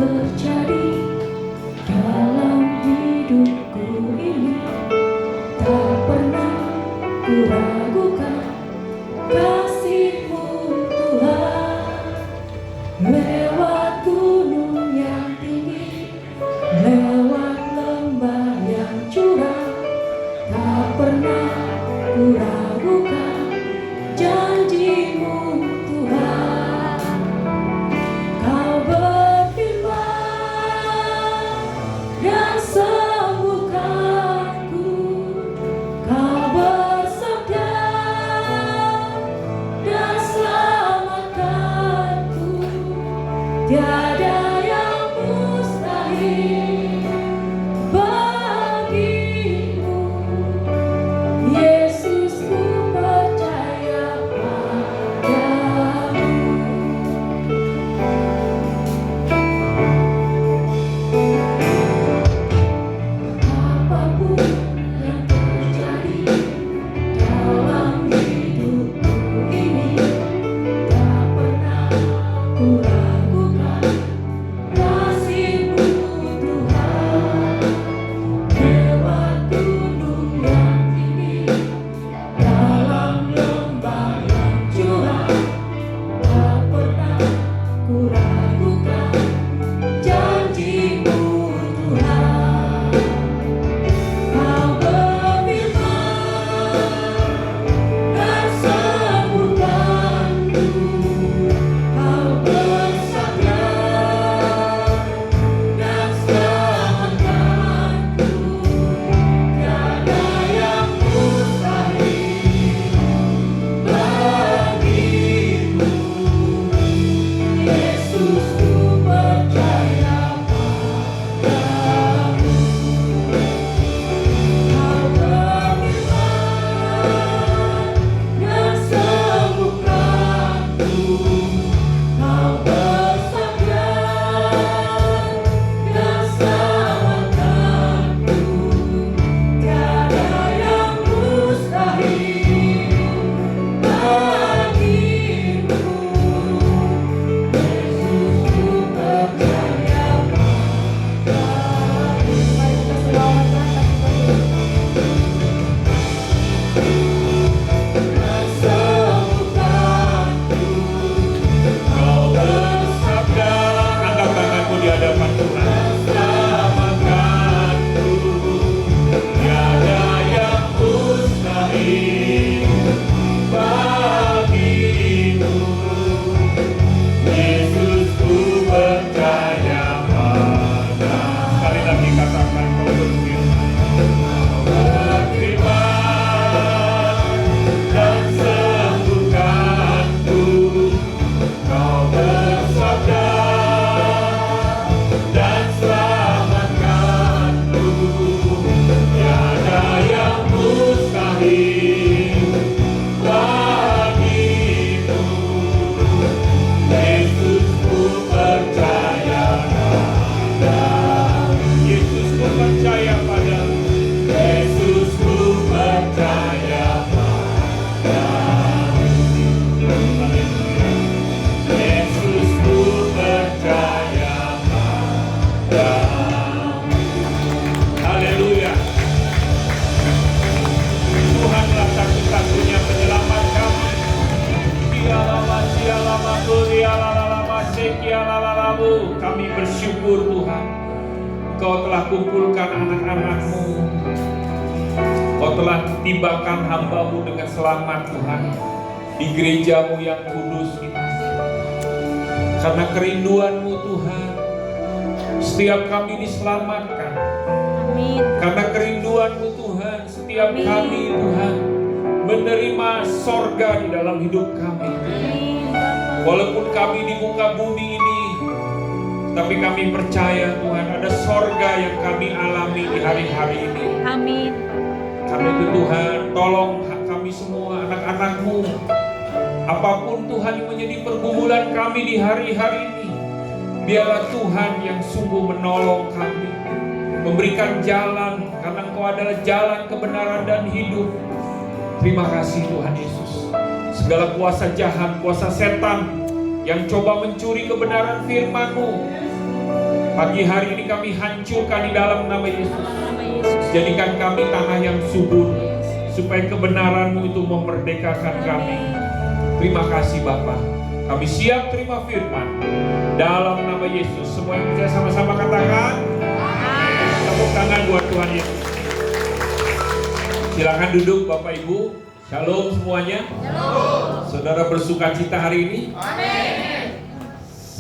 terjadi dalam hidupku ini, tak pernah ku ragukan kasih-Mu Tuhan. Lewat gunung yang tinggi, lewat lembah yang curam, tak pernah ku ragukan janji-Mu Tuhan. Kau berfirman dan sembuhkanku, Kau bersabda dan selamatkanku. Tiada yang mustahil bagimu, Yesus, ku percaya padamu. Apapun yang terjadi dalam hidupku ini, tak pernah ku ragukan kasih-Mu Tuhan. Lewat gunung yang tinggi, dalam lembah yang curam, tak pernah ku ragukan janji-Mu Tuhan. Kau berfirman dan sembuhkanku, Kau bersabda dan selamatkanku. Tiada yang mustahil bagimu, Yesus, ku percaya padamu. Kau berfirman dan sembuhkanku, Kau bersabda dan selamatkanku. Tiada yang mustahil bagimu, Yesus, ku percaya padamu. Mari kita selawatkan dan sembuhkanku, Kau bersabda. Angkat tanganmu di hadapan Tuhan. selamatkanku. Tiada yang mustahil bagimu, Yesus, ku percaya padamu. Sekali lagi katakan, kau berfirman dan sembuhkanku, Kau bersabda dan selamatkanku. Tiada yang mustahil bagimu, Yesus, ku percaya padamu. Yesus, ku percaya padamu. Yesus, ku percaya padamu. Haleluya. Yesus, ku percaya padamu. Haleluya. Tuhanlah satu-satunya penyelamat kami. Kami bersyukur Tuhan, Engkau telah kumpulkan anak-anak-Mu, Kau telah tibakan hamba-Mu dengan selamat Tuhan di gereja-Mu yang kudus ini. Karena kerinduan-Mu Tuhan, setiap kami diselamatkan. Amin. Karena kerinduan-Mu Tuhan, setiap kami Tuhan menerima sorga di dalam hidup kami. Amin, Bapak. Walaupun kami di muka bumi ini, tapi kami percaya Tuhan ada sorga yang kami alami di hari-hari ini. Amin. Karena itu Tuhan, tolong kami semua anak-anak-Mu, apapun Tuhan yang menjadi pergumulan kami di hari-hari ini, biarlah Tuhan yang sungguh menolong kami, memberikan jalan, karena Engkau adalah jalan kebenaran dan hidup. Terima kasih Tuhan Yesus. Segala kuasa jahat, kuasa setan yang coba mencuri kebenaran firman-Mu, Pagi hari ini kami hancurkan di dalam nama Yesus. Nama Yesus. Jadikan kami tanah yang subur, supaya kebenaran-Mu itu memerdekakan kami. Terima kasih Bapa. Kami siap terima firman dalam nama Yesus. Semua yang percaya sama-sama katakan amin. Tepuk tangan buat Tuhan Yesus. Silakan duduk Bapak Ibu. Shalom semuanya. Shalom. Saudara bersuka cita hari ini? Amin.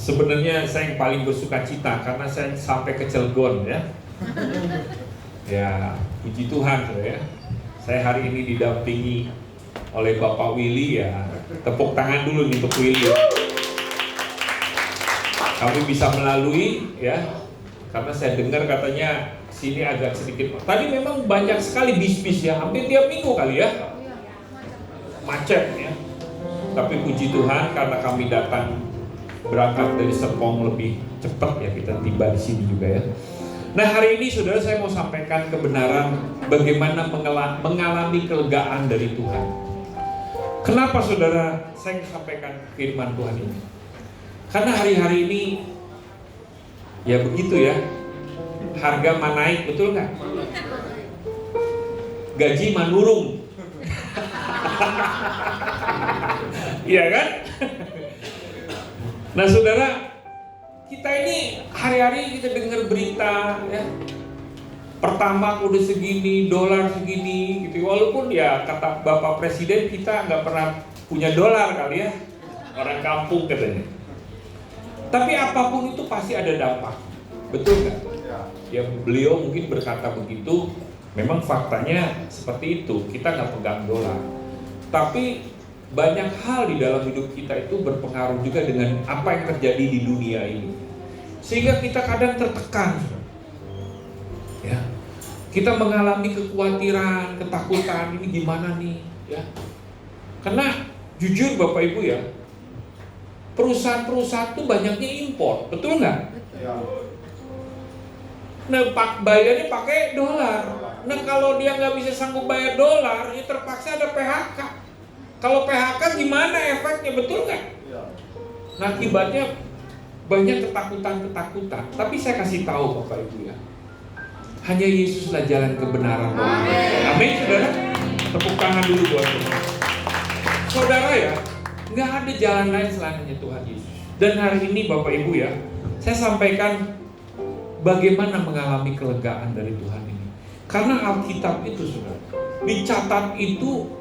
Sebenarnya saya yang paling bersuka cita karena saya sampai ke Cilegon ya. Ya, puji Tuhan ya. Saya hari ini didampingi oleh Bapak Willy ya. Tepuk tangan dulu nih untuk Willy. Kami bisa melalui ya. Karena saya dengar katanya sini agak sedikit. Tadi memang banyak sekali bis-bis ya, hampir tiap minggu kali ya. Macet ya. Tapi puji Tuhan karena kami datang berangkat dari Serpong lebih cepat ya, kita tiba di sini juga ya. Nah hari ini saudara saya mau sampaikan kebenaran bagaimana mengalami kelegaan dari Tuhan. Kenapa saudara saya sampaikan firman Tuhan ini? Karena hari-hari ini ya begitu ya, harga naik, betul nggak? Gaji menurun. Iya kan? Nah saudara, kita ini hari-hari kita dengar berita ya, pertama udah segini, dolar segini gitu. Walaupun ya kata Bapak Presiden kita nggak pernah punya dolar kali ya, orang kampung katanya. Tapi apapun itu pasti ada dampak, betul nggak? Ya beliau mungkin berkata begitu, memang faktanya seperti itu. Kita nggak pegang dolar, tapi banyak hal di dalam hidup kita itu berpengaruh juga dengan apa yang terjadi di dunia ini. Sehingga kita kadang tertekan. Ya. Kita mengalami kekhawatiran, ketakutan, ini gimana nih, ya. Karena jujur Bapak Ibu ya, perusahaan-perusahaan itu banyaknya impor, betul nggak? Ya. Nah, bayarnya pakai dolar. Nah, kalau dia nggak bisa sanggup bayar dolar, ya terpaksa ada PHK. Kalau PHK gimana efeknya, betul nggak? Nah, akibatnya banyak ketakutan-ketakutan. Tapi saya kasih tahu Bapak Ibu ya, hanya Yesuslah jalan kebenaran. Amin, saudara. Tepuk tangan dulu buat Tuhan. Saudara ya, nggak ada jalan lain selain hanya Tuhan Yesus. Dan hari ini Bapak Ibu ya, saya sampaikan bagaimana mengalami kelegaan dari Tuhan ini. Karena Alkitab itu saudara, dicatat itu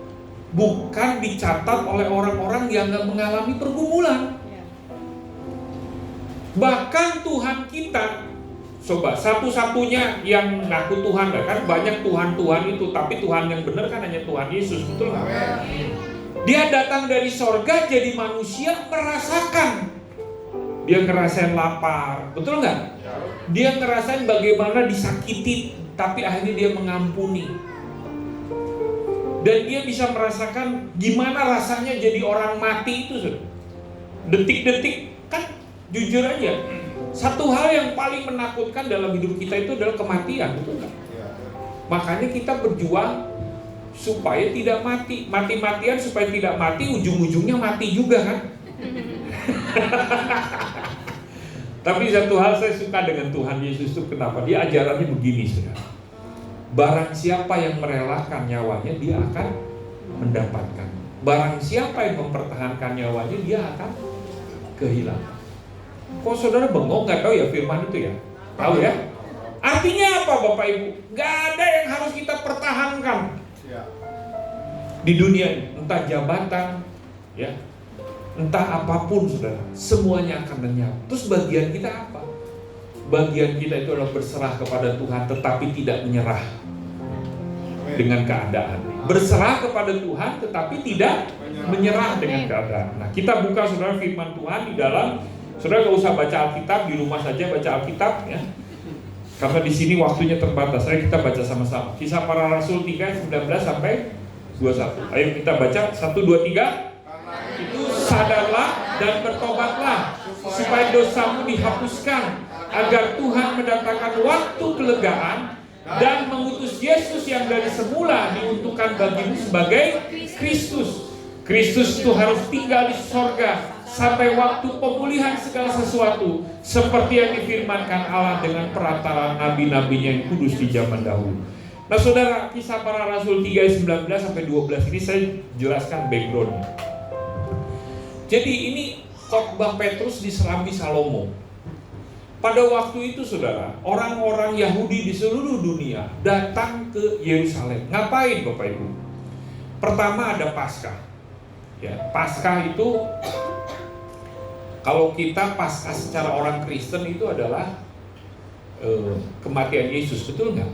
bukan dicatat oleh orang-orang yang nggak mengalami pergumulan. Bahkan Tuhan kita, coba satu-satunya yang ngaku Tuhan, kan banyak Tuhan-Tuhan itu, tapi Tuhan yang benar kan hanya Tuhan Yesus, betul nggak? Dia datang dari sorga jadi manusia, merasakan. Dia ngerasain lapar, betul nggak? Dia ngerasain bagaimana disakiti, tapi akhirnya dia mengampuni. Dan dia bisa merasakan gimana rasanya jadi orang mati itu. Detik-detik, kan jujur aja, satu hal yang paling menakutkan dalam hidup kita itu adalah kematian, betul nggak? Makanya kita berjuang supaya tidak mati. Mati-matian supaya tidak mati, ujung-ujungnya mati juga kan? Tapi satu hal saya suka dengan Tuhan Yesus itu, kenapa? Dia ajarannya begini, saudara. Barang siapa yang merelakan nyawanya, dia akan mendapatkan. Barang siapa yang mempertahankan nyawanya, dia akan kehilangan. Kok saudara bengong, nggak tahu ya firman itu ya? Tahu ya? Artinya apa Bapak Ibu? Nggak ada yang harus kita pertahankan di dunia ini. Entah jabatan, ya, entah apapun saudara, semuanya akan lenyap. Terus bagian kita apa? Bagian kita itu adalah berserah kepada Tuhan, tetapi tidak menyerah dengan keadaan. Berserah kepada Tuhan, tetapi tidak menyerah dengan keadaan. Nah, kita buka saudara firman Tuhan di dalam, saudara gak usah baca Alkitab, di rumah saja baca Alkitab ya. Karena di sini waktunya terbatas. Ayo kita baca sama-sama. Kisah Para Rasul 3, 19 sampai 21. Ayo kita baca 1, 2, 3. Itu sadarlah dan bertobatlah supaya dosamu dihapuskan, agar Tuhan mendatangkan waktu kelegaan dan mengutus Yesus yang dari semula diuntukkan bagimu sebagai Kristus. Kristus itu harus tinggal di sorga sampai waktu pemulihan segala sesuatu, seperti yang difirmankan Allah dengan perantaraan nabi-nabinya yang kudus di zaman dahulu. Nah saudara, Kisah Para Rasul 3 ayat 19 sampai 12 ini saya jelaskan backgroundnya. Jadi ini khotbah Petrus di Serambi Salomo. Pada waktu itu saudara, orang-orang Yahudi di seluruh dunia datang ke Yerusalem. Ngapain Bapak Ibu? Pertama ada Paskah. Ya, Paskah itu kalau kita Paskah secara orang Kristen itu adalah kematian Yesus, betul nggak?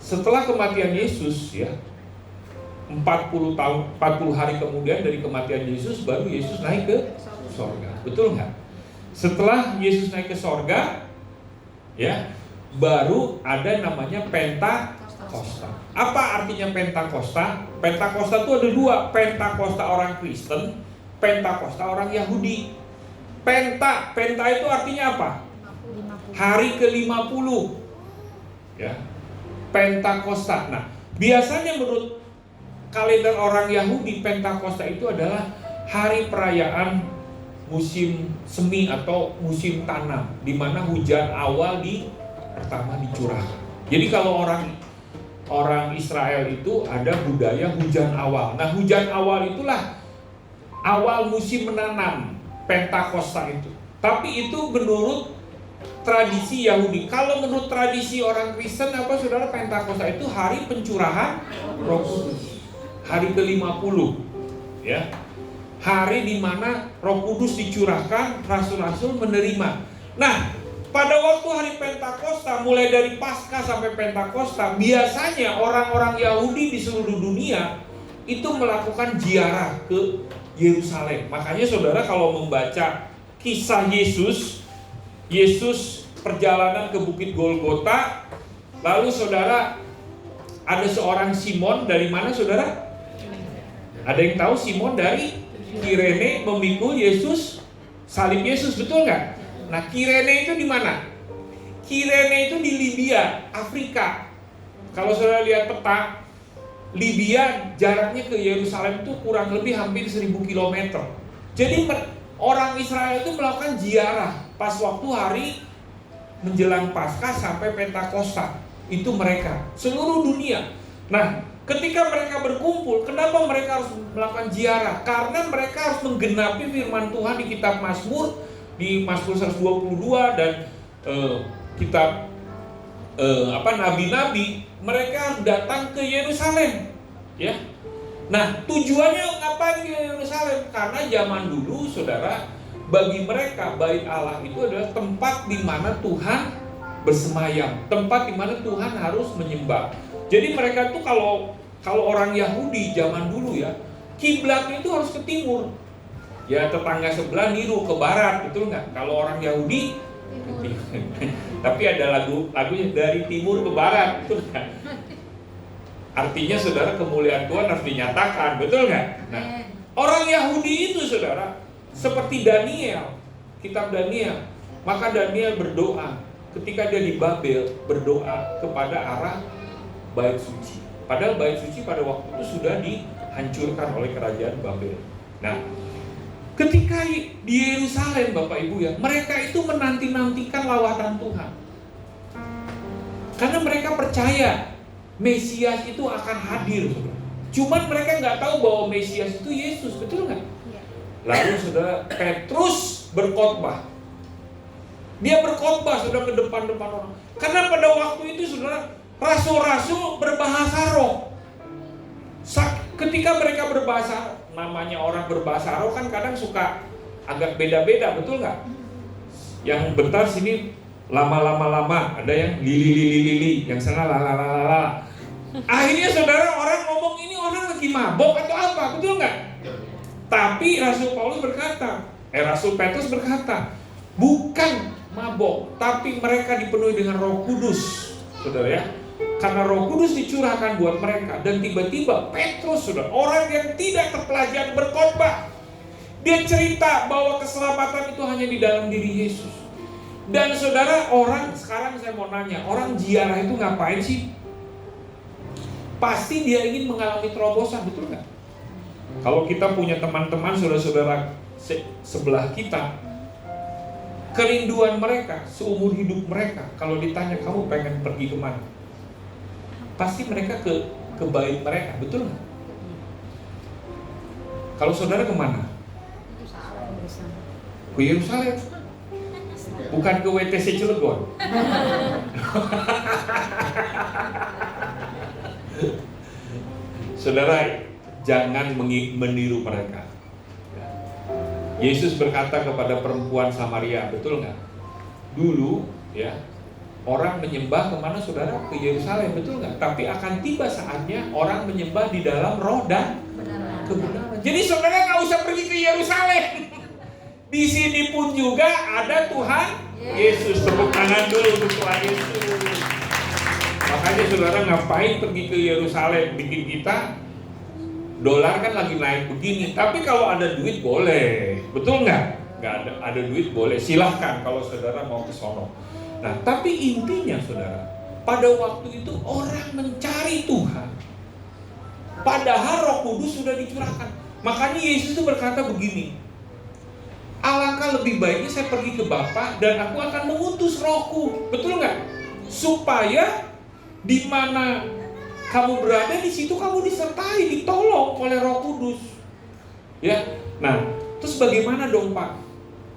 Setelah kematian Yesus ya, 40 hari kemudian dari kematian Yesus, baru Yesus naik ke sorga, betul nggak? Setelah Yesus naik ke sorga, ya, baru ada namanya Pentakosta. Apa artinya Pentakosta? Pentakosta itu ada dua, Pentakosta orang Kristen, Pentakosta orang Yahudi. Penta itu artinya apa? Hari ke-50. Ya. Pentakosta. Nah, biasanya menurut kalender orang Yahudi, Pentakosta itu adalah hari perayaan musim semi atau musim tanam, di mana hujan awal pertama dicurahkan. Jadi kalau orang Israel itu ada budaya hujan awal. Nah, hujan awal itulah awal musim menanam, Pentakosta itu. Tapi itu menurut tradisi Yahudi. Kalau menurut tradisi orang Kristen apa saudara, Pentakosta itu hari pencurahan Roh Kudus. Hari ke-50 ya. Hari di mana Roh Kudus dicurahkan, rasul-rasul menerima. Nah, pada waktu hari Pentakosta, mulai dari Paskah sampai Pentakosta, biasanya orang-orang Yahudi di seluruh dunia itu melakukan ziarah ke Yerusalem. Makanya saudara kalau membaca kisah Yesus perjalanan ke Bukit Golgota, lalu saudara ada seorang Simon dari mana saudara? Ada yang tahu? Simon dari Kirene memikul Yesus, salib Yesus, betul nggak? Nah, Kirene itu di mana? Kirene itu di Libya, Afrika. Kalau saudara lihat peta, Libya jaraknya ke Yerusalem itu kurang lebih hampir 1000 km. Jadi orang Israel itu melakukan ziarah pas waktu hari menjelang Paskah sampai Pentakosta. Itu mereka, seluruh dunia. Nah, ketika mereka berkumpul, kenapa mereka harus melakukan ziarah? Karena mereka harus menggenapi firman Tuhan di kitab Mazmur, di Mazmur 122 dan kitab nabi-nabi. Mereka harus datang ke Yerusalem, ya. Nah, tujuannya ngapain ke Yerusalem? Karena zaman dulu, saudara, bagi mereka bait Allah itu adalah tempat di mana Tuhan bersemayam, tempat di mana Tuhan harus menyembah. Jadi mereka tuh kalau orang Yahudi zaman dulu ya, kiblatnya itu harus ke timur. Ya, tetangga sebelah niru ke barat, betul nggak? Kalau orang Yahudi tapi ada lagunya dari timur ke barat, betul nggak? Artinya saudara, kemuliaan Tuhan harus dinyatakan, betul nggak? Nah, orang Yahudi itu saudara seperti Daniel, kitab Daniel. Maka Daniel berdoa ketika dia di Babel, berdoa kepada arah bait suci. Padahal bait suci pada waktu itu sudah dihancurkan oleh kerajaan Babel. Nah, ketika di Yerusalem Bapak Ibu ya, mereka itu menanti-nantikan lawatan Tuhan. Karena mereka percaya Mesias itu akan hadir. Cuman mereka nggak tahu bahwa Mesias itu Yesus, betul nggak? Lalu saudara, Petrus berkhotbah. Dia berkhotbah sudah ke depan-depan orang. Karena pada waktu itu saudara, rasul-rasul berbahasa roh. Ketika mereka berbahasa, namanya orang berbahasa roh kan kadang suka agak beda-beda, betul nggak? Yang bentar sini lama-lama, ada yang lili, yang sana lala. Akhirnya saudara, orang ngomong ini orang lagi mabok atau apa, betul nggak? Tapi Rasul Petrus berkata, bukan mabok, tapi mereka dipenuhi dengan Roh Kudus, saudara ya. Karena Roh Kudus dicurahkan buat mereka, dan tiba-tiba Petrus, saudara, orang yang tidak terpelajar berkhotbah, dia cerita bahwa keselamatan itu hanya di dalam diri Yesus. Dan saudara, orang sekarang saya mau nanya, orang ziarah itu ngapain sih? Pasti dia ingin mengalami terobosan, betul nggak? Kalau kita punya teman-teman, saudara-saudara sebelah kita, kerinduan mereka seumur hidup mereka, kalau ditanya kamu pengen pergi kemana, pasti mereka ke bait mereka, betul nggak? Kalau saudara kemana? Ke Yerusalem, bukan ke WTC Cilegon. Saudara, jangan meniru mereka. Yesus berkata kepada perempuan Samaria, betul nggak? Dulu, ya, orang menyembah kemana saudara? Ke Yerusalem, betul nggak? Tapi akan tiba saatnya orang menyembah di dalam roh dan kebenaran. Jadi saudara nggak usah pergi ke Yerusalem. Di sini pun juga ada Tuhan Yesus. Tepuk tangan dulu untuk Tuhan Yesus. Makanya saudara ngapain pergi ke Yerusalem? Bikin kita, dolar kan lagi naik begini. Tapi kalau ada duit boleh, betul nggak? Nggak ada duit boleh. Silahkan kalau saudara mau ke sono. Nah, tapi intinya saudara, pada waktu itu orang mencari Tuhan. Padahal Roh Kudus sudah dicurahkan. Makanya Yesus itu berkata begini, alangkah lebih baiknya saya pergi ke Bapa dan aku akan mengutus Rohku, betul nggak? Supaya di mana kamu berada, di situ kamu disertai, ditolong oleh Roh Kudus. Ya, nah, terus bagaimana dong Pak?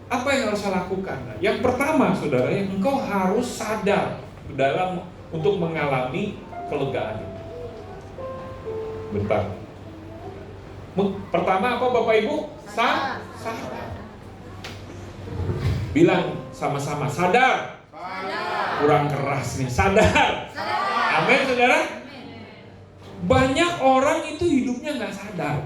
Apa yang harus saya lakukan? Nah, yang pertama, saudara, yang engkau harus sadar dalam untuk mengalami kelegaan. Bentar. Pertama apa Bapak Ibu? Sadar. Bilang sama-sama, sadar. Kurang keras nih, sadar. Amin, saudara. Banyak orang itu hidupnya nggak sadar.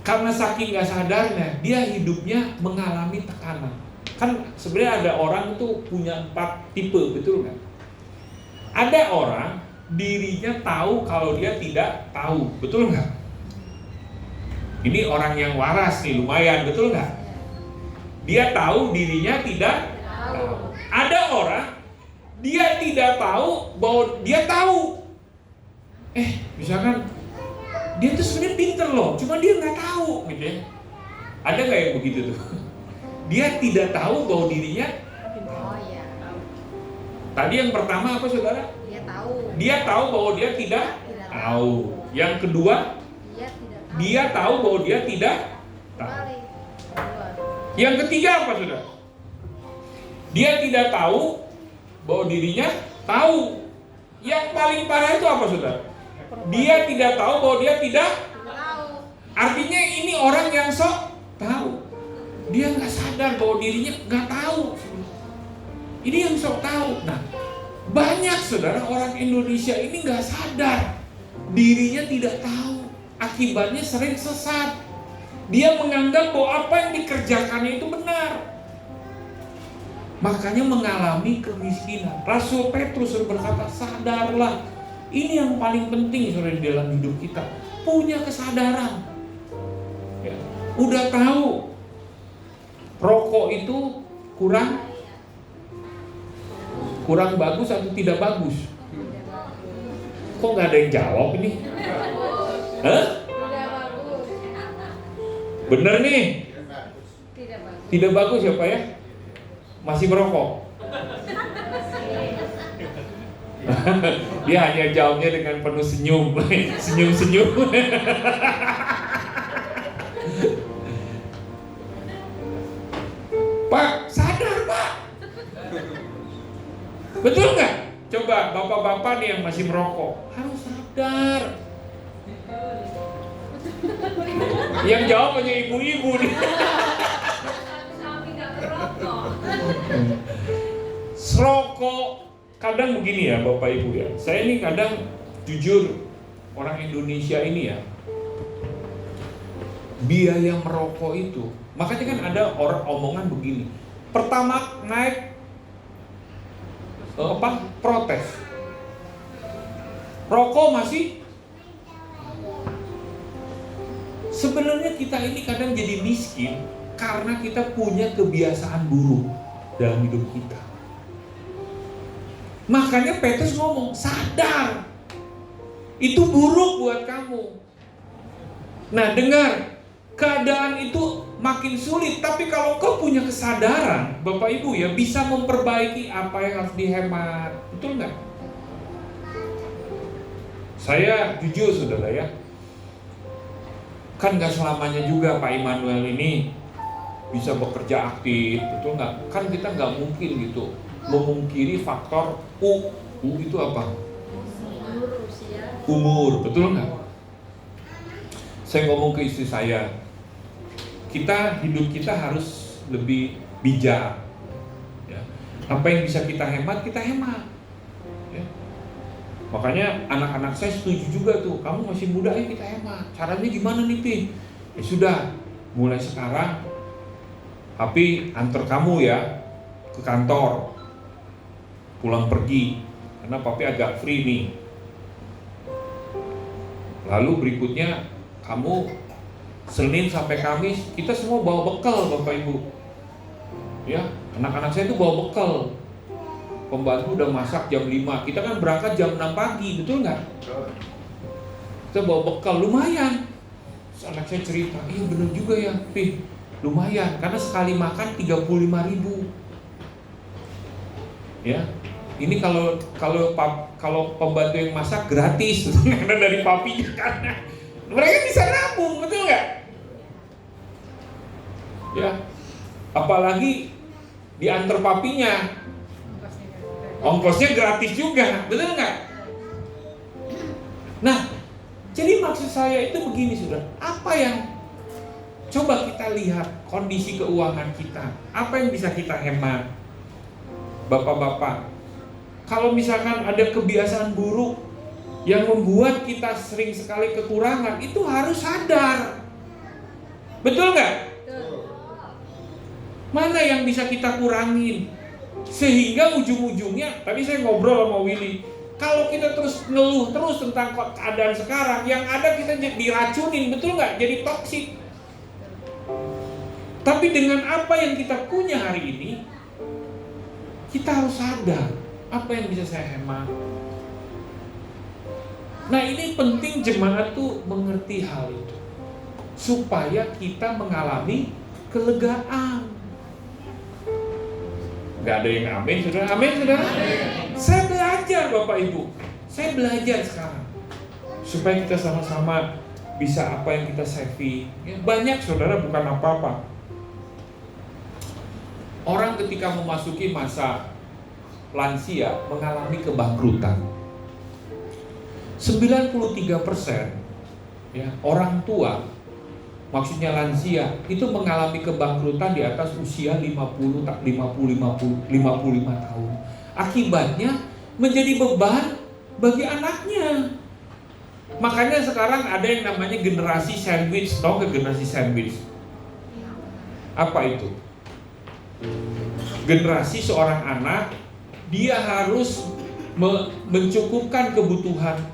Karena saking nggak sadarnya, dia hidupnya mengalami tekanan. Kan sebenarnya ada orang itu punya 4 tipe, betul nggak? Ada orang dirinya tahu kalau dia tidak tahu, betul nggak? Ini orang yang waras nih, lumayan, betul nggak? Dia tahu dirinya tidak tahu. Ada orang dia tidak tahu bahwa dia tahu. Misalkan dia tuh sebenarnya pinter loh, cuma dia nggak tahu, gitu ya. Ada nggak yang begitu tuh? Dia tidak tahu bahwa dirinya. Tadi yang pertama apa saudara? Dia tahu bahwa dia tidak tahu. Yang kedua, dia tahu bahwa dia tidak tahu. Yang ketiga apa saudara? Dia tidak tahu bahwa dirinya tahu. Yang paling parah itu apa saudara? Dia tidak tahu bahwa dia tidak tahu. Artinya ini orang yang sok tahu. Dia nggak sadar bahwa dirinya nggak tahu. Ini yang sok tahu. Nah, banyak saudara orang Indonesia ini nggak sadar dirinya tidak tahu. Akibatnya sering sesat. Dia menganggap bahwa apa yang dikerjakannya itu benar. Makanya mengalami kemiskinan. Rasul Petrus berkata, sadarlah. Ini yang paling penting saudara di dalam hidup kita. Punya kesadaran. Ya. Udah tahu rokok itu kurang bagus atau tidak bagus? Kok nggak ada yang jawab ini? Hah? Bener nih? Tidak bagus ya Pak ya? Masih merokok? Dia hanya jawabnya dengan penuh senyum. Senyum-senyum. Pak, sadar Pak. Betul nggak? Coba bapak-bapak nih yang masih merokok, harus sadar. Yang jawab hanya ibu-ibu nih. Rokok kadang begini ya Bapak Ibu ya. Saya ini kadang jujur, orang Indonesia ini ya, biaya merokok itu, makanya kan ada orang omongan begini. Pertama naik protes. Rokok masih. Sebenarnya kita ini kadang jadi miskin karena kita punya kebiasaan buruk dalam hidup kita. Makanya Petrus ngomong, sadar. Itu buruk buat kamu. Nah dengar, keadaan itu makin sulit, tapi kalau kau punya kesadaran, Bapak Ibu ya, bisa memperbaiki apa yang harus dihemat. Betul nggak? Saya jujur saudara ya, kan nggak selamanya juga Pak Immanuel ini bisa bekerja aktif, betul nggak? Kan kita nggak mungkin gitu memungkiri faktor U itu apa? Umur, betul nggak? Saya ngomong ke istri saya, hidup kita harus lebih bijak. Ya. Apa yang bisa kita hemat, kita hemat. Ya. Makanya anak-anak saya setuju juga tuh, kamu masih muda ya kita hemat. Caranya gimana nih Pi? Ya sudah, mulai sekarang Papi antar kamu ya ke kantor, pulang pergi, karena Papi agak free nih. Lalu berikutnya kamu Senin sampai Kamis kita semua bawa bekal Bapak Ibu. Ya, anak-anak saya itu bawa bekal. Pembantu udah masak jam 5, kita kan berangkat jam 6 pagi, betul nggak? Kita bawa bekal, lumayan. Terus anak saya cerita, iya bener juga ya, Pi, lumayan, karena sekali makan 35.000. Ya, ini kalau pembantu yang masak gratis, karena dari papinya kan. Mereka bisa nabung, betul nggak? Ya, apalagi diantar papinya, ongkosnya gratis juga, betul nggak? Nah, jadi maksud saya itu begini saudara, apa yang coba kita lihat kondisi keuangan kita, apa yang bisa kita hemat, bapak-bapak. Kalau misalkan ada kebiasaan buruk yang membuat kita sering sekali kekurangan, itu harus sadar. Betul nggak? Mana yang bisa kita kurangin? Sehingga ujung-ujungnya, tadi saya ngobrol sama Willy, kalau kita terus ngeluh terus tentang keadaan sekarang, yang ada kita diracunin, betul nggak? Jadi toksik. Tapi dengan apa yang kita punya hari ini, kita harus sadar, apa yang bisa saya hemat. Nah ini penting jemaat tuh mengerti hal itu, supaya kita mengalami kelegaan. Gak ada yang amin saudara? Amin saudara? Amin. Saya belajar Bapak Ibu, saya belajar sekarang supaya kita sama-sama bisa apa yang kita saving. Banyak saudara, bukan apa-apa. Orang ketika memasuki masa lansia mengalami kebangkrutan. 93% ya, orang tua, maksudnya lansia, itu mengalami kebangkrutan di atas usia 55 tahun. Akibatnya menjadi beban bagi anaknya. Makanya sekarang ada yang namanya generasi sandwich. Tahu ke generasi sandwich? Apa itu? Generasi seorang anak, dia harus mencukupkan kebutuhan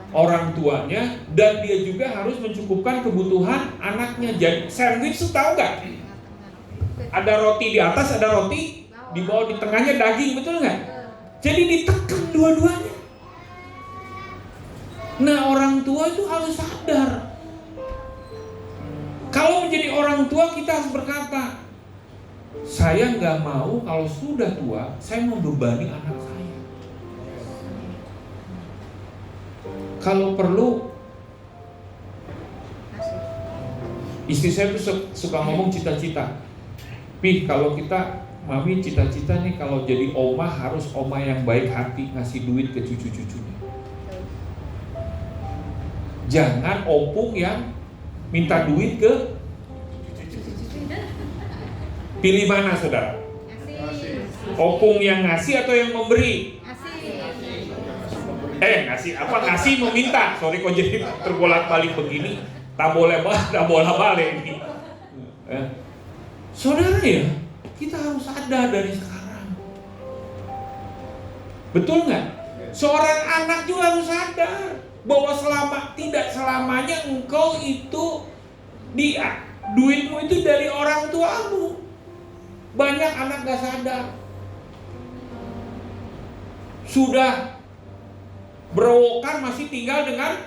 orang tuanya dan dia juga harus mencukupkan kebutuhan anaknya. Jadi sandwich itu tahu nggak? Ada roti di atas, ada roti di bawah, di tengahnya daging, betul nggak? Jadi ditekan dua-duanya. Nah orang tua itu harus sadar. Kalau menjadi orang tua kita harus berkata, saya nggak mau kalau sudah tua saya membebani anak saya. Kalau perlu, istri saya tuh suka ngomong cita-cita. Pi, kalau kita, mami cita-cita nih kalau jadi oma harus oma yang baik hati, ngasih duit ke cucu-cucunya. Jangan opung yang minta duit ke. Pilih mana saudara? Opung yang ngasih atau yang memberi? Ngasih apa? Ngasih meminta. Sorry kok jadi terbolak-balik begini. Tak boleh balik ini. Saudara ya, kita harus sadar dari sekarang. Betul nggak? Seorang anak juga harus sadar bahwa tidak selamanya engkau itu duitmu itu dari orang tuamu. Banyak anak gak sadar. Sudah berowokan masih tinggal dengan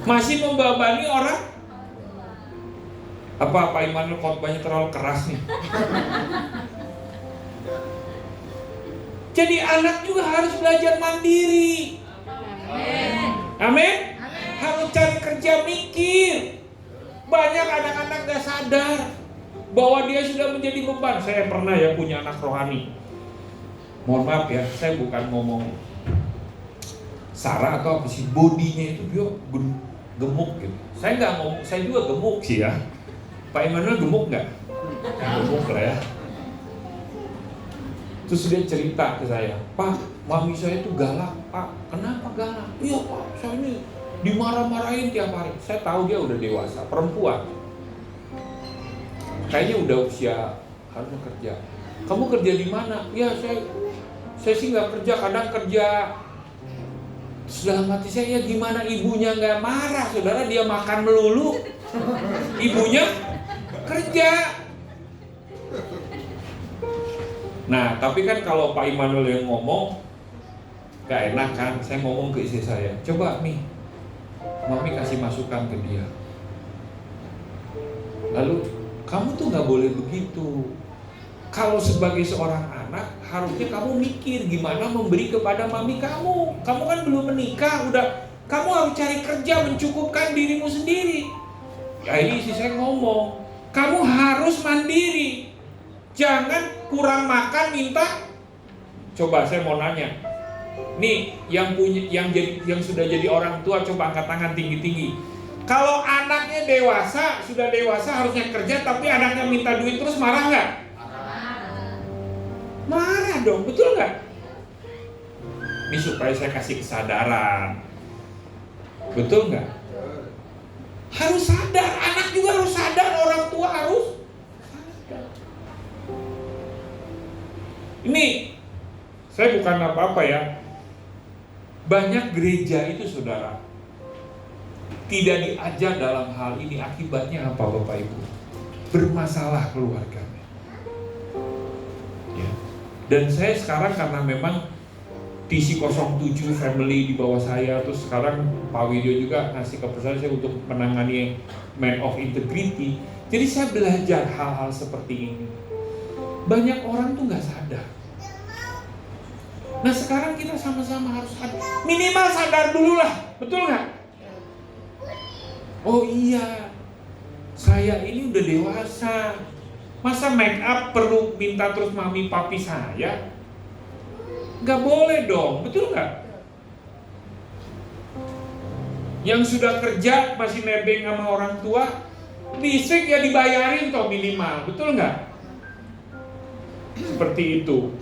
Masih membebani orang. Apa Pak Immanuel khotbahnya terlalu keras nih? Jadi anak juga harus belajar mandiri. Amin. Harus cari kerja, mikir. Banyak anak-anak gak sadar bahwa dia sudah menjadi beban. Saya pernah ya punya anak rohani. Mohon maaf ya, saya bukan ngomong Sarah atau apa sih, bodinya itu dia gemuk gitu. Saya nggak ngomong, saya juga gemuk sih ya. Pak Immanuel gemuk nggak? Gemuk lah ya. Terus dia cerita ke saya, Pak, mami saya itu galak. Pak, kenapa galak? Iya Pak, saya ini dimarah-marahin tiap hari. Saya tahu dia udah dewasa, perempuan. Kayaknya udah usia harusnya kerja. Kamu kerja di mana? Ya saya sih nggak kerja, kadang kerja. Dalam hati saya, ya gimana ibunya nggak marah, saudara, dia makan melulu, ibunya kerja. Nah, tapi kan kalau Pak Immanuel yang ngomong, gak enak kan, saya ngomong ke istri saya, coba nih, mami kasih masukan ke dia. Lalu, kamu tuh gak boleh begitu. Kalau sebagai seorang anak, harusnya kamu mikir gimana memberi kepada mami kamu. Kamu kan belum menikah, kamu harus cari kerja mencukupkan dirimu sendiri. Ya ini istri saya ngomong, kamu harus mandiri. Jangan kurang makan minta. Coba saya mau nanya. Nih, yang sudah jadi orang tua, coba angkat tangan tinggi-tinggi. Kalau anaknya sudah dewasa harusnya kerja, tapi anaknya minta duit terus, marah nggak? Marah dong, betul nggak? Ini supaya saya kasih kesadaran. Betul nggak? Harus sadar, anak juga harus sadar, orang tua harus sadar. Ini, saya bukan apa-apa ya. Banyak gereja itu saudara tidak diajar dalam hal ini. Akibatnya apa Bapak Ibu? Bermasalah keluarganya ya. Dan saya sekarang karena memang TC07 family di bawah saya, terus sekarang Pak Widyo juga ngasih kepercayaan saya untuk menangani Man of Integrity. Jadi saya belajar hal-hal seperti ini. Banyak orang tuh gak sadar. Nah sekarang kita sama-sama harus sadar. Minimal sadar dulu lah, betul gak? Oh iya, saya ini udah dewasa. Masa make up perlu minta terus mami papi saya? Gak boleh dong, betul gak? Yang sudah kerja masih nebeng sama orang tua, listrik ya dibayarin toh minimal, betul gak? Seperti itu.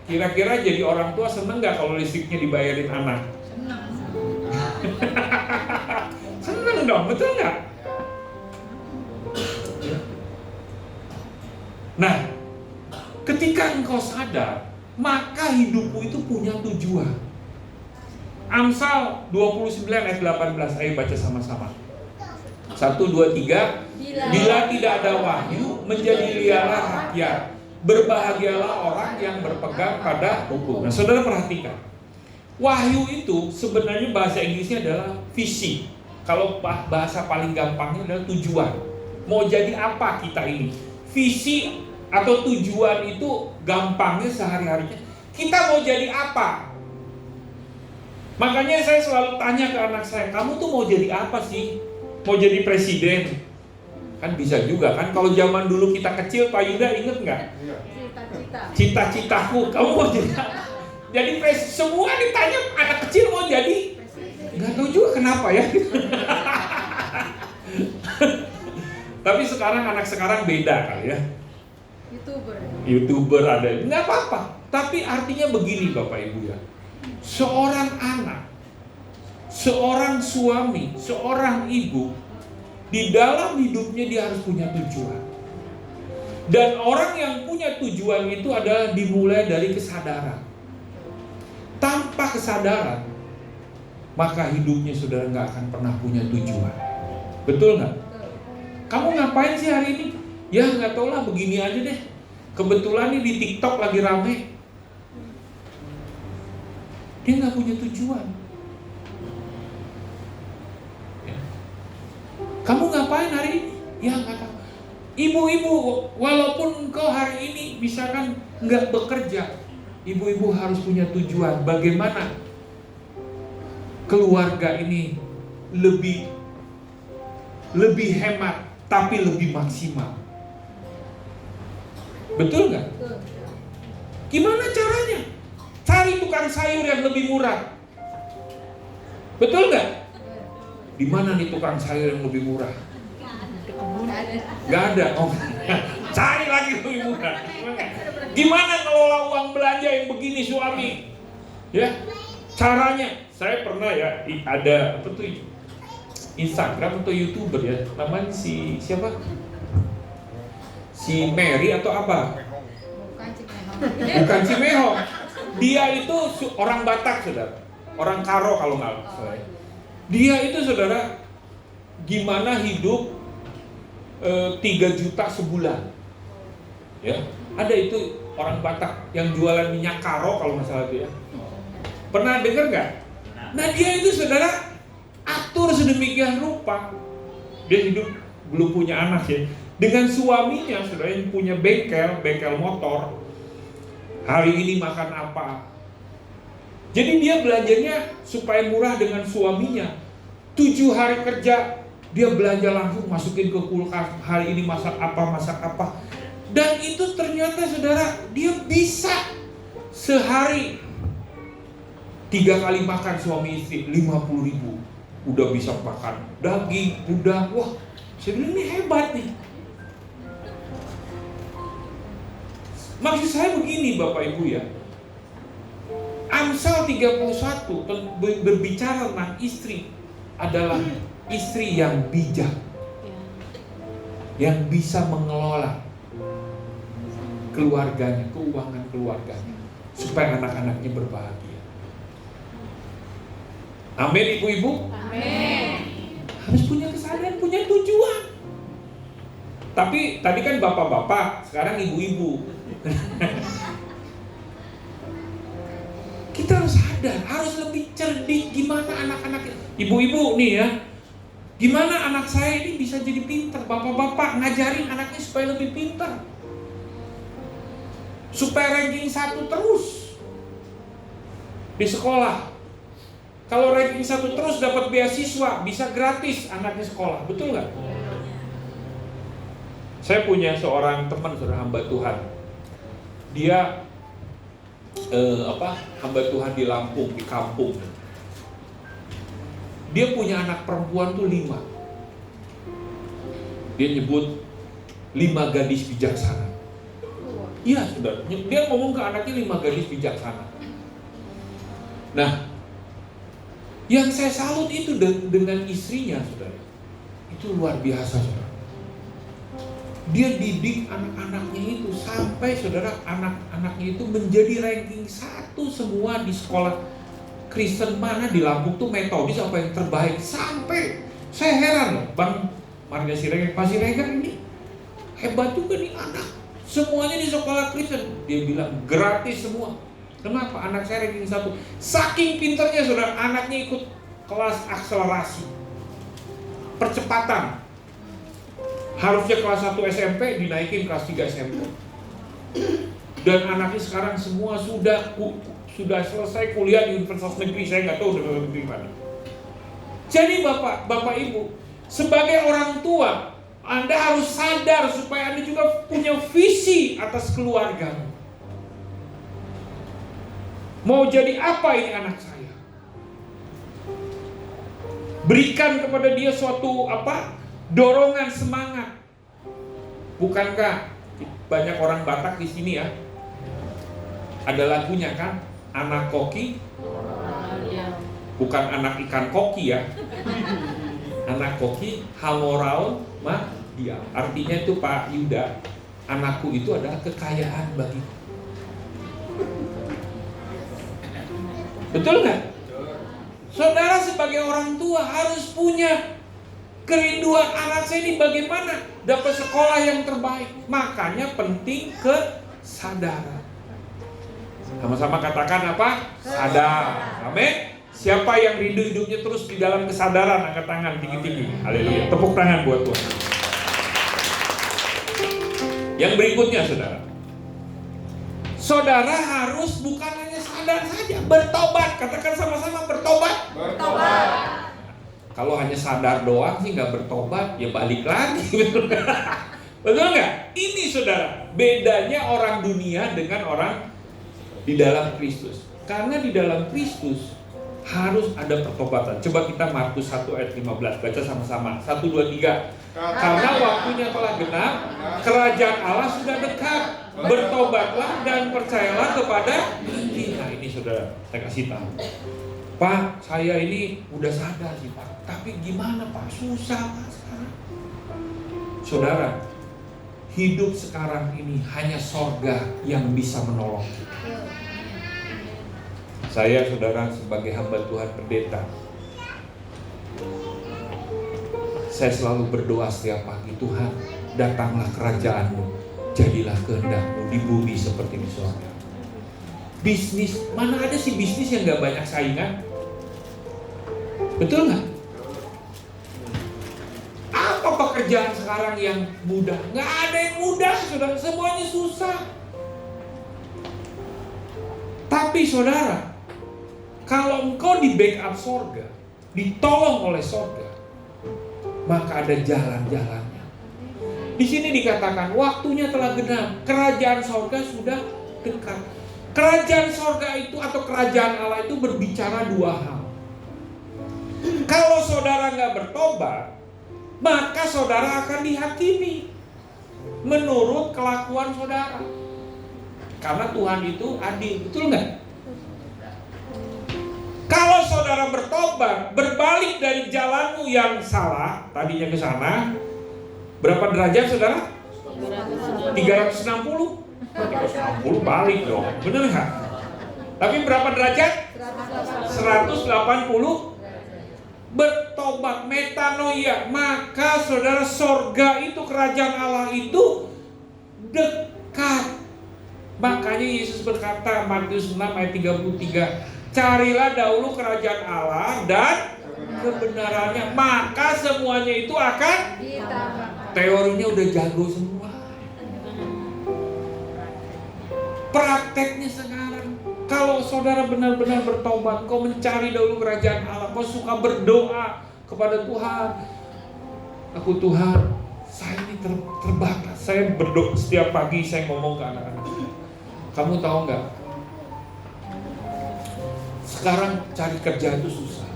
Kira-kira jadi orang tua seneng gak kalau listriknya dibayarin anak? Seneng dong, betul gak? Nah, ketika engkau sadar, maka hidupmu itu punya tujuan. Amsal 29 ayat 18, ayo baca sama-sama. 1, 2, 3. Bila tidak ada wahyu, menjadi rakyat. Berbahagialah orang yang berpegang pada hukum. Nah, saudara perhatikan. Wahyu itu sebenarnya bahasa Inggrisnya adalah visi. Kalau bahasa paling gampangnya adalah tujuan. Mau jadi apa kita ini? Visi atau tujuan itu gampangnya sehari-harinya. Kita mau jadi apa? Makanya saya selalu tanya ke anak saya, kamu tuh mau jadi apa sih? Mau jadi presiden? Kan bisa juga kan, kalau zaman dulu kita kecil, Pak Yuda inget nggak? Cita-citaku, kamu mau jadi apa? Jadi semua ditanya anak kecil mau jadi, nggak tahu juga kenapa ya. Tapi sekarang anak sekarang beda kali ya. YouTuber ada, nggak apa-apa. Tapi artinya begini Bapak Ibu ya, seorang anak, seorang suami, seorang ibu, di dalam hidupnya dia harus punya tujuan. Dan orang yang punya tujuan itu adalah dimulai dari kesadaran. Tanpa kesadaran, maka hidupnya saudara nggak akan pernah punya tujuan. Betul nggak? Kamu ngapain sih hari ini? Ya nggak tahu lah, begini aja deh. Kebetulan nih di TikTok lagi rame. Dia nggak punya tujuan. Ya. Kamu ngapain hari ini? Ya nggak tahu. Ibu-ibu, walaupun engkau hari ini misalkan nggak bekerja, ibu-ibu harus punya tujuan. Bagaimana keluarga ini lebih hemat, tapi lebih maksimal. Betul nggak? Gimana caranya? Cari tukang sayur yang lebih murah. Betul nggak? Di mana nih tukang sayur yang lebih murah? Gak ada. Oh, cari lagi lebih murah. Gimana ngelola uang belanja yang begini suami? Ya, caranya saya pernah ya ada apa tuh Instagram atau YouTuber ya, namanya si siapa? Si Mary atau apa? Bukan Cimeho. Dia itu orang Batak, saudara. Orang Karo kalau nggak salah. Dia itu saudara gimana hidup 3 juta sebulan. Ya, ada itu orang Batak yang jualan minyak Karo kalau nggak salah itu ya. Pernah dengar nggak? Nah dia itu saudara atur sedemikian rupa. Dia hidup belum punya anak ya. Dengan suaminya saudara yang punya bengkel motor. Hari ini makan apa? Jadi dia belanjanya supaya murah dengan suaminya. 7 hari kerja dia belanja langsung masukin ke kulkas. Hari ini masak apa. Dan itu ternyata saudara dia bisa sehari 3 kali makan suami istri 50.000. Udah bisa makan daging, udang. Wah, saya bilang ini hebat nih. Maksud saya begini Bapak Ibu ya. Amsal 31 berbicara tentang istri adalah istri yang bijak, yang bisa mengelola keluarganya, keuangan keluarganya, supaya anak-anaknya berbahagia. Amin ibu-ibu. Amin. Harus punya kesadaran, punya tujuan. Tapi tadi kan bapak-bapak, sekarang ibu-ibu. Kita harus sadar, harus lebih cerdik gimana anak-anak. Ibu-ibu nih ya, gimana anak saya ini bisa jadi pintar. Bapak-bapak ngajarin anaknya supaya lebih pintar, supaya ranking 1 terus di sekolah. Kalau ranking 1 terus dapat beasiswa, bisa gratis anaknya sekolah, betul nggak? Saya punya seorang teman, saudara, hamba Tuhan. Dia hamba Tuhan di Lampung, di kampung. Dia punya anak perempuan tuh 5. Dia nyebut 5 gadis bijaksana. Iya, saudara. Dia ngomong ke anaknya 5 gadis bijaksana. Nah, yang saya salut itu dengan istrinya, saudara. Itu luar biasa, saudara. Dia didik anak-anaknya itu sampai saudara anak-anaknya itu menjadi ranking 1 semua di sekolah Kristen mana di Lampung tuh Metodis apa yang terbaik. Sampai saya heran loh, Bang Marga Siregar, Pak Siregar ini hebat juga nih anak. Semuanya di sekolah Kristen. Dia bilang gratis semua. Kenapa? Anak saya ranking 1. Saking pinternya saudara, anaknya ikut kelas akselerasi, percepatan. Harusnya kelas 1 SMP dinaikin kelas 3 SMP. Dan anaknya sekarang semua sudah selesai kuliah di universitas negeri. Saya nggak tahu universitas negeri mana. Jadi Bapak Ibu, sebagai orang tua, Anda harus sadar supaya Anda juga punya visi atas keluarga. Mau jadi apa ini anak saya? Berikan kepada dia suatu dorongan semangat. Bukankah banyak orang Batak di sini ya? Ada lagunya kan? Anak koki, bukan anak ikan koki ya. Anak koki hangoraun mah dia. Artinya itu Pak Yuda, anakku itu adalah kekayaan bagiku. Betul nggak? Saudara sebagai orang tua harus punya kerinduan anak saya ini bagaimana dapat sekolah yang terbaik. Makanya penting kesadaran. Sama-sama katakan apa? Sadar. Amin. Siapa yang rindu hidupnya terus di dalam kesadaran, angkat tangan tinggi-tinggi. Haleluya. Tepuk tangan buat Tuhan. Yang berikutnya, saudara. Saudara harus bukan hanya sadar saja, bertobat. Katakan sama-sama, bertobat. Bertobat. Kalau hanya sadar doang sih nggak bertobat, ya balik lagi. Betul nggak? Betul nggak? Ini saudara, bedanya orang dunia dengan orang di dalam Kristus. Karena di dalam Kristus harus ada pertobatan. Coba kita Markus 1 ayat 15, baca sama-sama. 1, 2, 3. Karena waktunya telah genap, kerajaan Allah sudah dekat. Bertobatlah dan percayalah kepada Injil. Nah ini saudara, saya kasih tahu. Pak, saya ini udah sadar sih Pak. Tapi gimana Pak? Susah Pak sekarang. Saudara, hidup sekarang ini hanya sorga yang bisa menolong kita. Saya saudara sebagai hamba Tuhan pendeta, saya selalu berdoa setiap pagi, Tuhan datanglah kerajaan-Mu, jadilah kehendak-Mu di bumi seperti di surga. Bisnis, mana ada sih bisnis yang gak banyak saingan? Betul gak? Apa pekerjaan sekarang yang mudah? Gak ada yang mudah saudara, semuanya susah. Tapi saudara, kalau engkau di backup sorga, ditolong oleh sorga, maka ada jalan-jalannya. Di sini dikatakan waktunya telah genap, kerajaan sorga sudah dekat. Kerajaan sorga itu atau kerajaan Allah itu berbicara dua hal. Kalau saudara nggak bertobat, maka saudara akan dihakimi menurut kelakuan saudara. Karena Tuhan itu adil, betul nggak? Kalau saudara bertobat, berbalik dari jalanmu yang salah, tadinya ke sana, berapa derajat saudara? 360? 360 balik dong, bener nggak? Tapi berapa derajat? 180. Bertobat, metanoia, maka saudara, sorga itu, kerajaan Allah itu dekat. Makanya Yesus berkata, Matius 6 ayat 33, carilah dahulu kerajaan Allah dan kebenarannya, maka semuanya itu akan ditambah. Teorinya udah jago semua. Prakteknya sekarang, kalau saudara benar-benar bertobat, kau mencari dahulu kerajaan Allah, kau suka berdoa kepada Tuhan. Aku Tuhan, saya ini terbatas. Saya berdoa setiap pagi, saya ngomong ke anak-anak. Kamu tahu nggak? Sekarang cari kerja itu susah.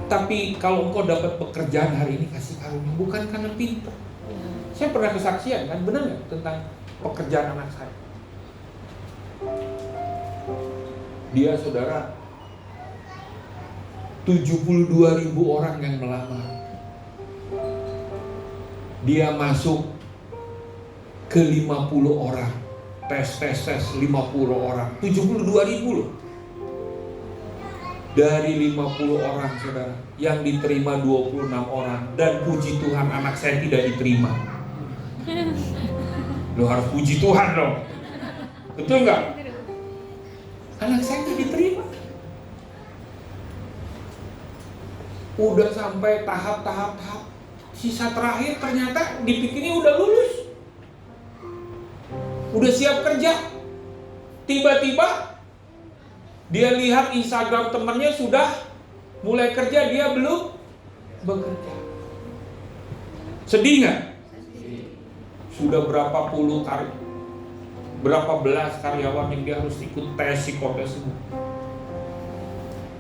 Tapi kalau engkau dapat pekerjaan hari ini, kasih karunia, bukan karena pintar. Saya pernah kesaksian kan, benar nggak tentang pekerjaan anak saya? Dia saudara, 72.000 orang yang melamar. Dia masuk ke 50 orang. Tes 50 orang, 72.000 loh. Dari 50 orang saudara, yang diterima 26 orang. Dan puji Tuhan, anak saya tidak diterima. Lo harus puji Tuhan dong. Betul nggak? Anak saya tidak diterima. Udah sampai tahap sisa terakhir, ternyata dipikirnya udah lulus, udah siap kerja. Tiba-tiba dia lihat Instagram temannya sudah mulai kerja, dia belum bekerja. Sedih nggak? Sudah berapa belas karyawan yang dia harus ikut tes psikotes semua.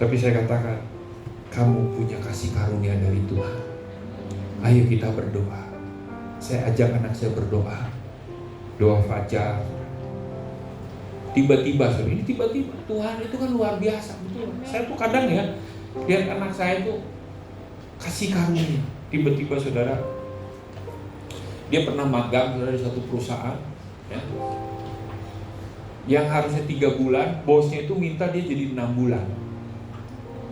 Tapi saya katakan, kamu punya kasih karunia dari Tuhan. Ayo kita berdoa. Saya ajak anak saya berdoa. Doa fajar. Tiba-tiba Tuhan itu kan luar biasa, betul. Saya tuh kadang ya lihat anak saya tuh kasih karunia. Tiba-tiba saudara, dia pernah magang di satu perusahaan, ya, yang harusnya 3 bulan, bosnya itu minta dia jadi 6 bulan,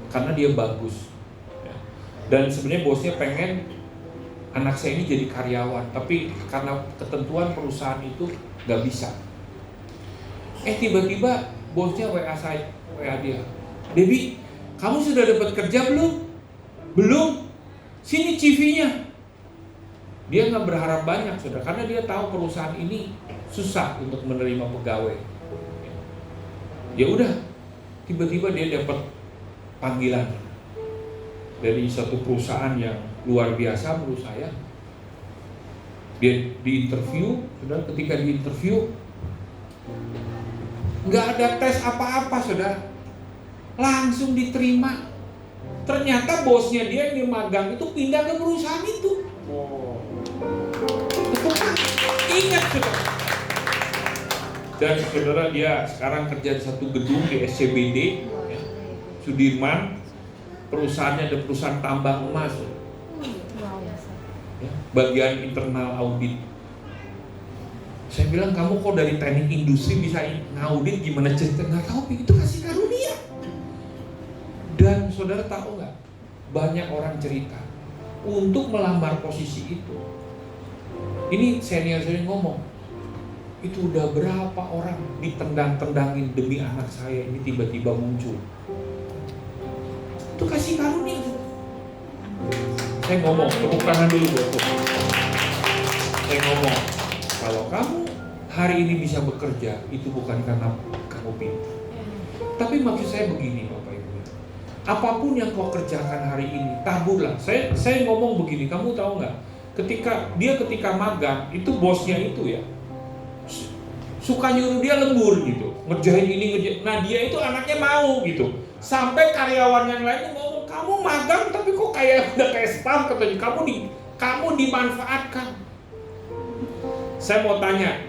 karena dia bagus. Ya. Dan sebenarnya bosnya pengen anak saya ini jadi karyawan, tapi karena ketentuan perusahaan itu nggak bisa. Tiba-tiba bosnya WA dia, Debbie, kamu sudah dapat kerja belum? Belum. Sini CV-nya. Dia nggak berharap banyak, saudara, karena dia tahu perusahaan ini susah untuk menerima pegawai. Ya udah, tiba-tiba dia dapat panggilan dari satu perusahaan yang luar biasa menurut saya. Dia diinterview, saudara. Ketika diinterview, nggak ada tes apa-apa, saudara, langsung diterima. Ternyata bosnya dia yang magang itu pindah ke perusahaan itu. Ingat, saudara. Dan saudara, dia sekarang kerja di satu gedung di SCBD, ya, Sudirman. Perusahaannya ada perusahaan tambang emas, ya, bagian internal audit. Saya bilang, kamu kok dari teknik industri bisa ngaudit, gimana cerita? Nggak tahu, itu kasih karunia. Dan saudara tahu nggak, banyak orang cerita untuk melamar posisi itu. Ini senior ngomong, itu udah berapa orang ditendang-tendangin demi anak saya ini tiba-tiba muncul. Itu kasih karunia. Saya ngomong, tepuk tangan dulu buat Tuhan. Saya ngomong, kalau kamu hari ini bisa bekerja, itu bukan karena kamu pintar. Tapi maksud saya begini, Bapak Ibu. Apapun yang kau kerjakan hari ini, taburlah. Saya ngomong begini, kamu tahu nggak? Ketika magang, itu bosnya itu ya, suka nyuruh dia lembur gitu, ngerjain ini, nah dia itu anaknya mau gitu. Sampai karyawan yang lain ngomong, kamu magang tapi kok udah kayak staff, katanya. Kamu dimanfaatkan. Saya mau tanya,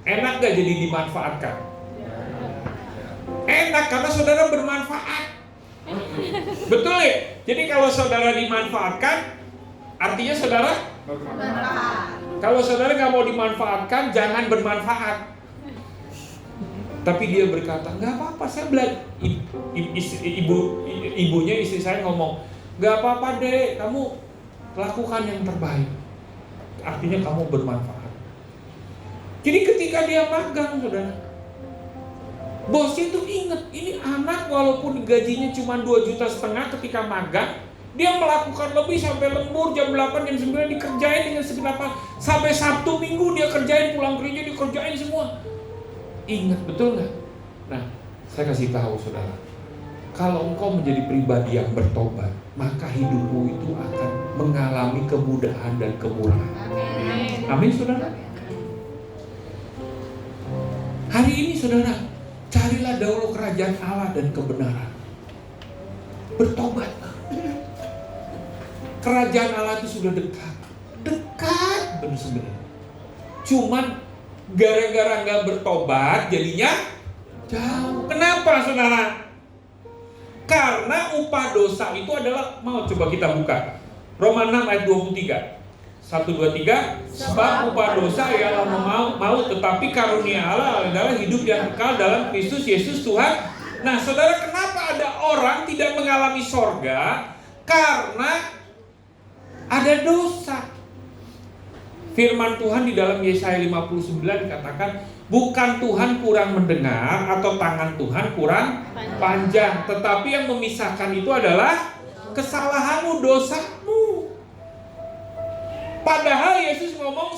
enak gak jadi dimanfaatkan? Enak, karena saudara bermanfaat. Betul ya? Jadi kalau saudara dimanfaatkan, artinya saudara bermanfaat. Kalau saudara gak mau dimanfaatkan, jangan bermanfaat. Tapi dia berkata, nggak apa-apa, saya belajar. Ibunya istri saya ngomong, nggak apa-apa deh, kamu lakukan yang terbaik. Artinya kamu bermanfaat. Jadi ketika dia magang, saudara, bosnya itu ingat, ini anak walaupun gajinya cuma 2,5 juta ketika magang, dia melakukan lebih sampai lembur jam 8, jam 9 dikerjain dengan segenap, sampai Sabtu Minggu dia kerjain, pulang kerja dikerjain semua. Ingat, betul nggak? Nah, saya kasih tahu saudara, kalau engkau menjadi pribadi yang bertobat, maka hidupmu itu akan mengalami kemudahan dan kemurahan. Amin, saudara. Hari ini saudara, carilah dahulu kerajaan Allah dan kebenaran. Bertobat. Kerajaan Allah itu sudah dekat benar sebenarnya. Cuman gara-gara nggak bertobat jadinya jauh. Kenapa, saudara? Karena upah dosa itu adalah, mau coba kita buka Roma 6 ayat 23. 1, 2, 3. Sebab upah dosa ialah maut, tetapi karunia Allah adalah hidup yang kekal dalam Kristus Yesus Tuhan. Nah, saudara, kenapa ada orang tidak mengalami sorga? Karena ada dosa. Firman Tuhan di dalam Yesaya 59 dikatakan, bukan Tuhan kurang mendengar atau tangan Tuhan kurang panjang, tetapi yang memisahkan itu adalah kesalahanmu, dosamu. Padahal Yesus ngomong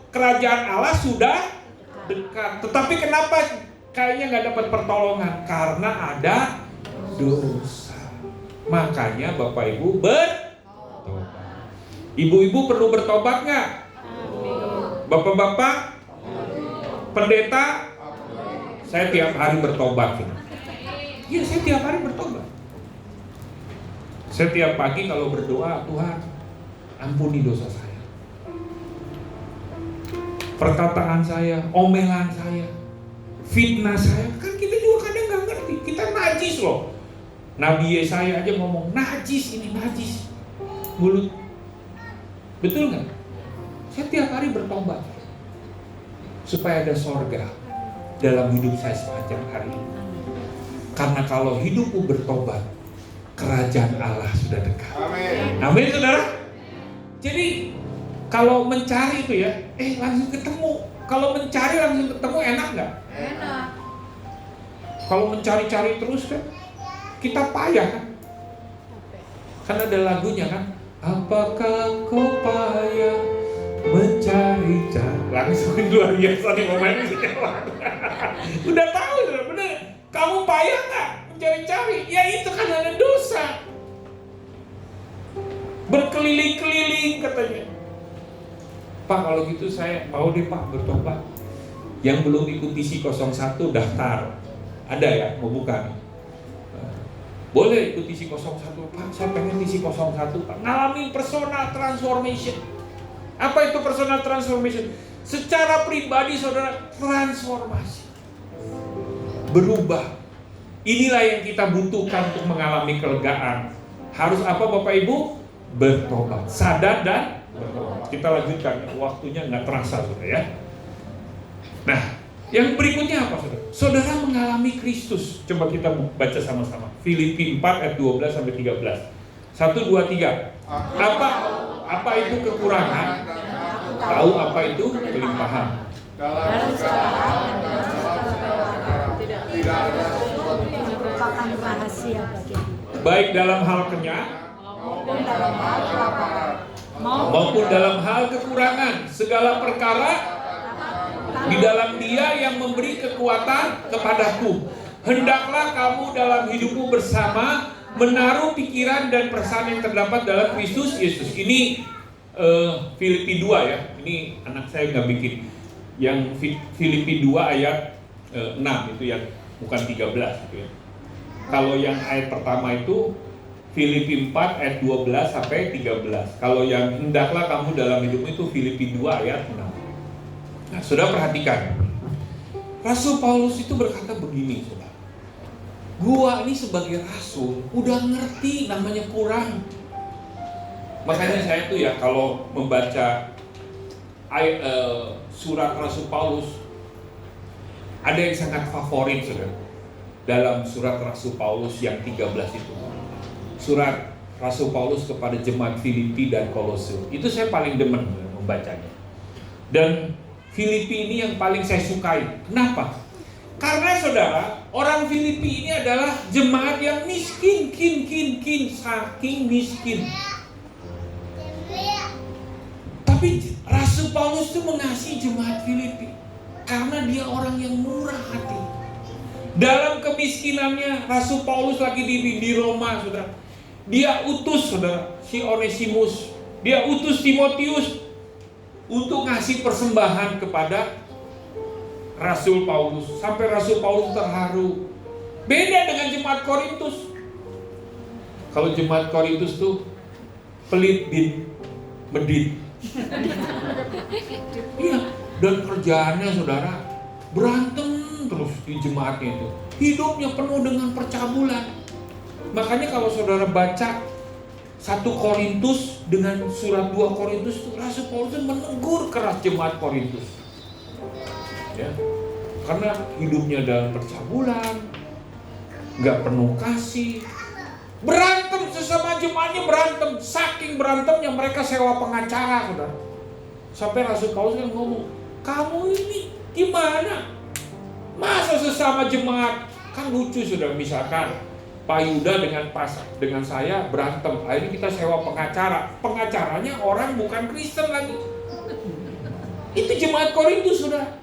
kerajaan Allah sudah dekat. Tetapi kenapa kayaknya nggak dapat pertolongan? Karena ada dosa. Makanya Bapak Ibu bertobat. Ibu-ibu perlu bertobat nggak? Bapak-bapak, pendeta, saya tiap hari bertobat. Iya, saya tiap hari bertobat. Saya tiap pagi kalau berdoa, Tuhan, ampuni dosa saya. Perkataan saya, omelan saya, fitnah saya, kan kita juga kadang nggak ngerti. Kita najis loh. Nabi Yesaya aja ngomong, najis ini, najis mulut. Betul nggak? Saya tiap hari bertobat supaya ada sorga dalam hidup saya sepanjang hari ini. Karena kalau hidupku bertobat, kerajaan Allah sudah dekat. Amin. Amin, saudara. Jadi kalau mencari itu ya, langsung ketemu. Kalau mencari langsung ketemu, enak nggak? Enak. Kalau mencari-cari terus kan, kita payah kan. Kan ada lagunya kan, apakah kau payah mencari-cari. Langsung luar biasa nih momen ini. Udah tahu, bener. Kamu payah nggak mencari-cari? Ya itu kan ada dosa. Berkeliling-keliling katanya. Pak, kalau gitu saya mau deh Pak bertobat. Yang belum ikut TC 01 daftar. Ada ya, mau buka nih. Boleh ikut TC 01 Pak, saya pengen TC 01 Pak. Ngalamin personal transformation. Apa itu personal transformation? Secara pribadi saudara transformasi. Berubah. Inilah yang kita butuhkan untuk mengalami kelegaan. Harus apa Bapak Ibu? Bertobat, sadar dan bertobat. Kita lanjutkan, waktunya nggak terasa saudara ya. Nah, yang berikutnya apa saudara? Saudara mengalami Kristus. Coba kita baca sama-sama. Filipi 4 ayat 12 sampai 13. 1, 2, 3. Apa itu kekurangan? Tahu apa itu kelimpahan? merupakan rahasia bagi kita. Baik dalam hal kenyang maupun dalam hal kekurangan, segala perkara di dalam Dia yang memberi kekuatan kepadaku. Hendaklah kamu dalam hidupmu bersama menaruh pikiran dan perasaan yang terdapat dalam Kristus Yesus. Ini Filipi 2 ya. Ini anak saya nggak bikin. Yang Filipi 2 ayat 6 itu yang bukan 13 gitu ya. Kalau yang ayat pertama itu Filipi 4 ayat 12 sampai 13. Kalau yang hendaklah kamu dalam hidupmu itu Filipi 2 ayat 6. Nah, saudara perhatikan. Rasul Paulus itu berkata begini, saudara. Gua ini sebagai rasul udah ngerti namanya kurang. Makanya saya tuh ya kalau membaca surat Rasul Paulus, ada yang sangat favorit saudara. Dalam surat Rasul Paulus yang 13 itu. Surat Rasul Paulus kepada jemaat Filipi dan Kolose. Itu saya paling demen membacanya. Dan Filipi ini yang paling saya sukai. Kenapa? Karena saudara, orang Filipi ini adalah jemaat yang miskin, saking miskin. Tapi Rasul Paulus itu mengasihi jemaat Filipi karena dia orang yang murah hati. Dalam kemiskinannya, Rasul Paulus lagi di Roma, saudara. Dia utus saudara, si Onesimus. Dia utus Timotius untuk ngasih persembahan kepada Rasul Paulus. Sampai Rasul Paulus terharu. Beda dengan jemaat Korintus. Kalau jemaat Korintus tuh pelit bin medit. Iya, dan kerjaannya saudara berantem terus di jemaatnya itu. Hidupnya penuh dengan percabulan. Makanya kalau saudara baca 1 Korintus dengan surat 2 Korintus itu Rasul Paulus menegur keras jemaat Korintus. Ya. Karena hidupnya dalam percabulan, nggak penuh kasih, berantem sesama jemaatnya berantem, saking berantemnya mereka sewa pengacara, saudara. Sampai Rasul Paulus kan ngomong, kamu ini gimana? Masa sesama jemaat? Kan lucu sudah, misalkan Pak Yuda dengan saya berantem, akhirnya kita sewa pengacara. Pengacaranya orang bukan Kristen lagi. Itu jemaat Korintus sudah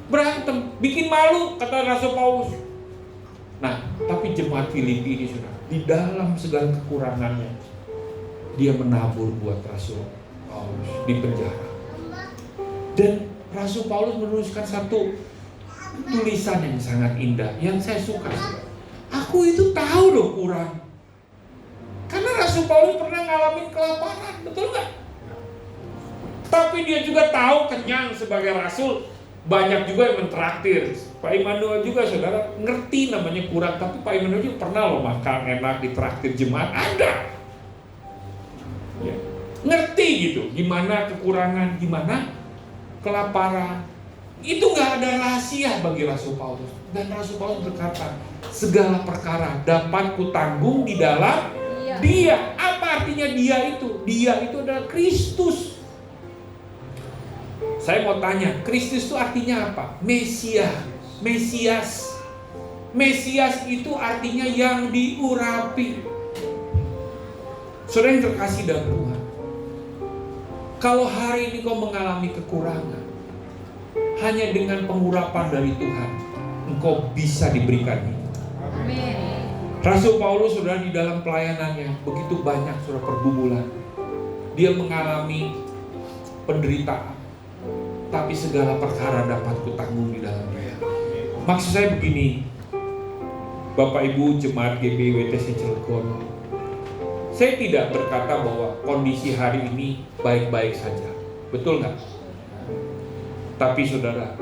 berantem, bikin malu kata Rasul Paulus. Nah, tapi jemaat Filipi ini sudah di dalam segala kekurangannya dia menabur buat Rasul Paulus di penjara. Dan Rasul Paulus menuliskan satu tulisan yang sangat indah yang saya suka. Aku itu tahu loh kurang. Karena Rasul Paulus pernah ngalamin kelaparan, betul nggak? Tapi dia juga tahu kenyang sebagai rasul. Banyak juga yang mentraktir. Pak Immanuel juga saudara ngerti namanya kurang. Tapi Pak Immanuel juga pernah loh makan enak di traktir jemaat. Ada ya. Ngerti gitu gimana kekurangan, gimana kelaparan. Itu gak ada rahasia bagi Rasul Paulus. Dan Rasul Paulus berkata, segala perkara dapat kutanggung di dalam Dia. Apa artinya Dia itu? Dia itu adalah Kristus. Saya mau tanya, Kristus itu artinya apa? Mesias. Mesias itu artinya yang diurapi. Saudara yang terkasih dalam Tuhan, kalau hari ini kau mengalami kekurangan, hanya dengan pengurapan dari Tuhan engkau bisa diberikan itu. Amin. Rasul Paulus, saudara, di dalam pelayanannya begitu banyak saudara pergumulan. Dia mengalami penderitaan, tapi segala perkara dapat kutanggung di dalamnya. Maksud saya begini, Bapak Ibu Jemaat GBWTC Cilegon, saya tidak berkata bahwa kondisi hari ini baik-baik saja, betul nggak? Tapi saudara,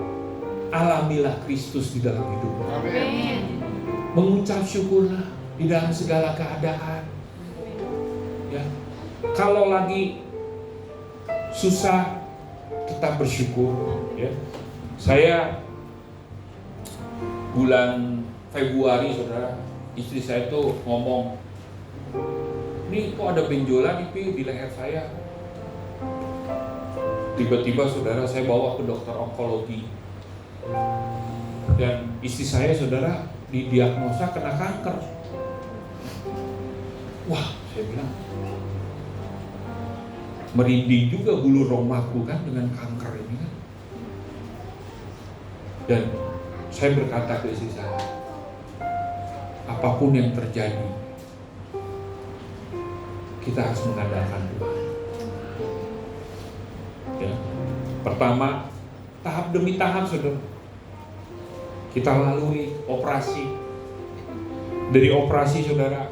alamilah Kristus di dalam hidupmu. Amin. Mengucap syukurlah di dalam segala keadaan. Ya, kalau lagi susah, tetap bersyukur. Ya, saya bulan Februari, saudara, istri saya tuh ngomong, ini kok ada benjolan di leher saya. Tiba-tiba saudara, saya bawa ke dokter onkologi, dan istri saya, saudara, didiagnosa kena kanker. Wah, saya bilang, merinding juga bulu romaku kan dengan kanker ini kan. Dan saya berkata ke istri saya, apapun yang terjadi, kita harus mengandalkan Tuhan. Ya. Pertama, tahap demi tahap, saudara, kita lalui operasi. Dari operasi, saudara,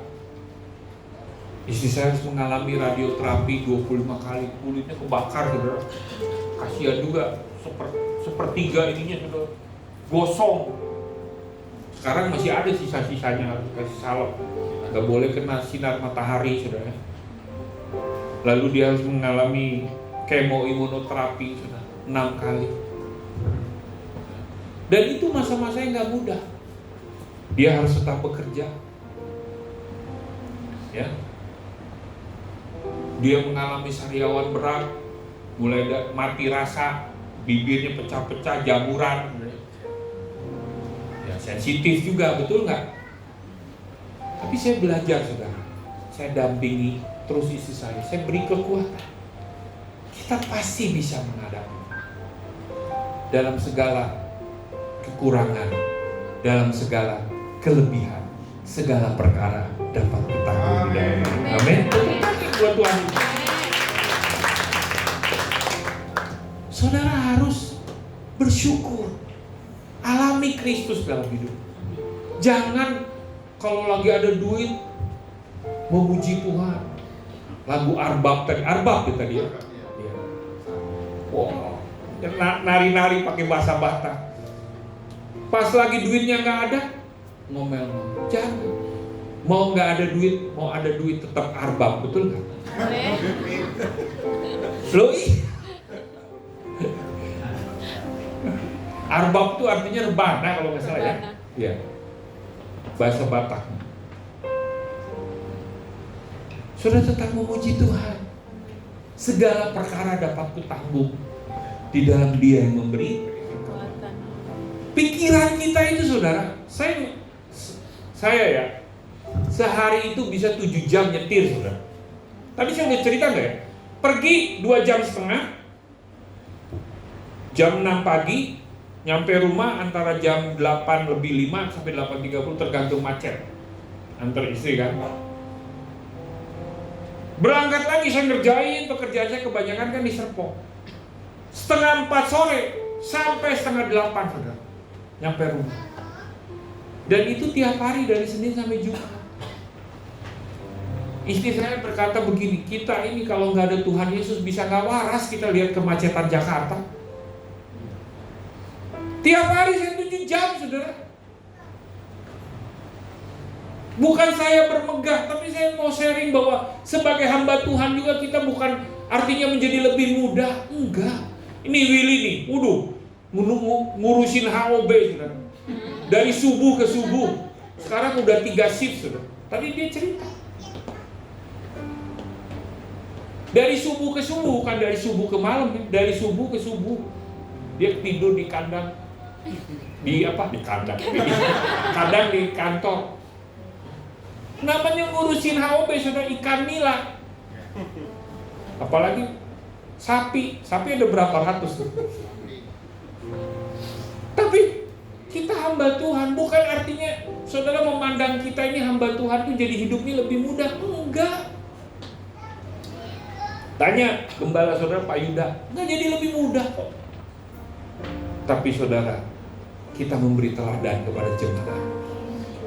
istri saya harus mengalami radioterapi 25 kali. Kulitnya kebakar, saudara. Kasihan juga, sepertiga ininya, saudara, gosong. Sekarang masih ada sisa-sisanya, harus kasih salep. Gak boleh kena sinar matahari, saudara. Lalu dia harus mengalami kemoimunoterapi, saudara, 6 kali. Dan itu masa-masa yang gak mudah. Dia harus tetap bekerja. Ya. Dia mengalami sariawan berat, mulai mati rasa, bibirnya pecah-pecah, jamuran. Ya, sensitif juga, betul nggak? Tapi saya belajar, saudara. Saya dampingi terus istri saya beri kekuatan. Kita pasti bisa menghadapi dalam segala kekurangan, dalam segala kelebihan, segala perkara dapat ditanggung di dalam. Amin. Buat Tuhan. Saudara harus bersyukur, alami Kristus dalam hidup. Jangan kalau lagi ada duit memuji Tuhan. Lagu Arbab tadi ya. Wow, nari-nari pakai bahasa Batak. Pas lagi duitnya nggak ada, ngomel-ngomel. Jangan. Mau nggak ada duit, mau ada duit tetap Arbab, betul nggak? Loh, Arbab itu artinya rebana kalau nggak salah ya. Iya. Bahasa Batak. Sudah tetap memuji Tuhan. Segala perkara dapat kutanggung di dalam Dia yang memberi. Pikiran kita itu, saudara, saya ya, sehari itu bisa 7 jam nyetir, saudara. Tadi saya udah cerita nggak ya? Pergi 2 jam setengah, jam 6 pagi, nyampe rumah antara jam 8:05 sampai 8:30 tergantung macet. Antar istri kan. Berangkat lagi, saya ngerjain pekerjaan saya kebanyakan kan di Serpong. 3:30 sore sampai 7:30, saudara, nyampe rumah. Dan itu tiap hari dari Senin sampai Jumat. Istri saya berkata begini, kita ini kalau nggak ada Tuhan Yesus bisa nggak waras kita lihat kemacetan Jakarta. Tiap hari saya 7 jam, saudara. Bukan saya bermegah, tapi saya mau sharing bahwa sebagai hamba Tuhan juga kita bukan artinya menjadi lebih mudah. Enggak. Ini Willy nih, ngurusin HOB, saudara. Dari subuh ke subuh. Sekarang udah 3 shift, saudara. Tadi dia cerita. Dari subuh ke subuh, bukan dari subuh ke malam, dari subuh ke subuh. Dia tidur di kandang Di kandang. Kadang di kantor. Namanya ngurusin HOB sudah ikan nila. Apalagi sapi ada berapa ratus tuh. Tapi kita hamba Tuhan, bukan artinya saudara memandang kita ini hamba Tuhan itu jadi hidupnya lebih mudah. Enggak. Tanya gembala saudara Pak Yuda, enggak jadi lebih mudah kok. Tapi saudara, kita memberi teladan kepada jemaat.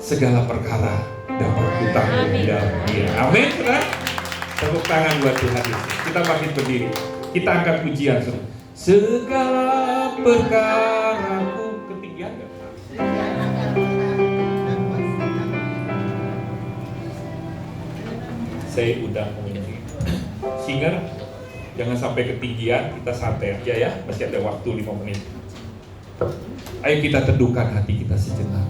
Segala perkara dapat kutanggung di dalam Dia. Amin, saudara. Tepuk tangan buat Tuhan Yesus. Kita bangkit berdiri. Kita angkat pujian, saudara. Segala perkaraku, ketinggian enggak? Saya undang penyanyi. Singer, jangan sampai ketinggian, kita santai aja ya, masih ada waktu 5 menit. Ayo kita teduhkan hati kita sejenak.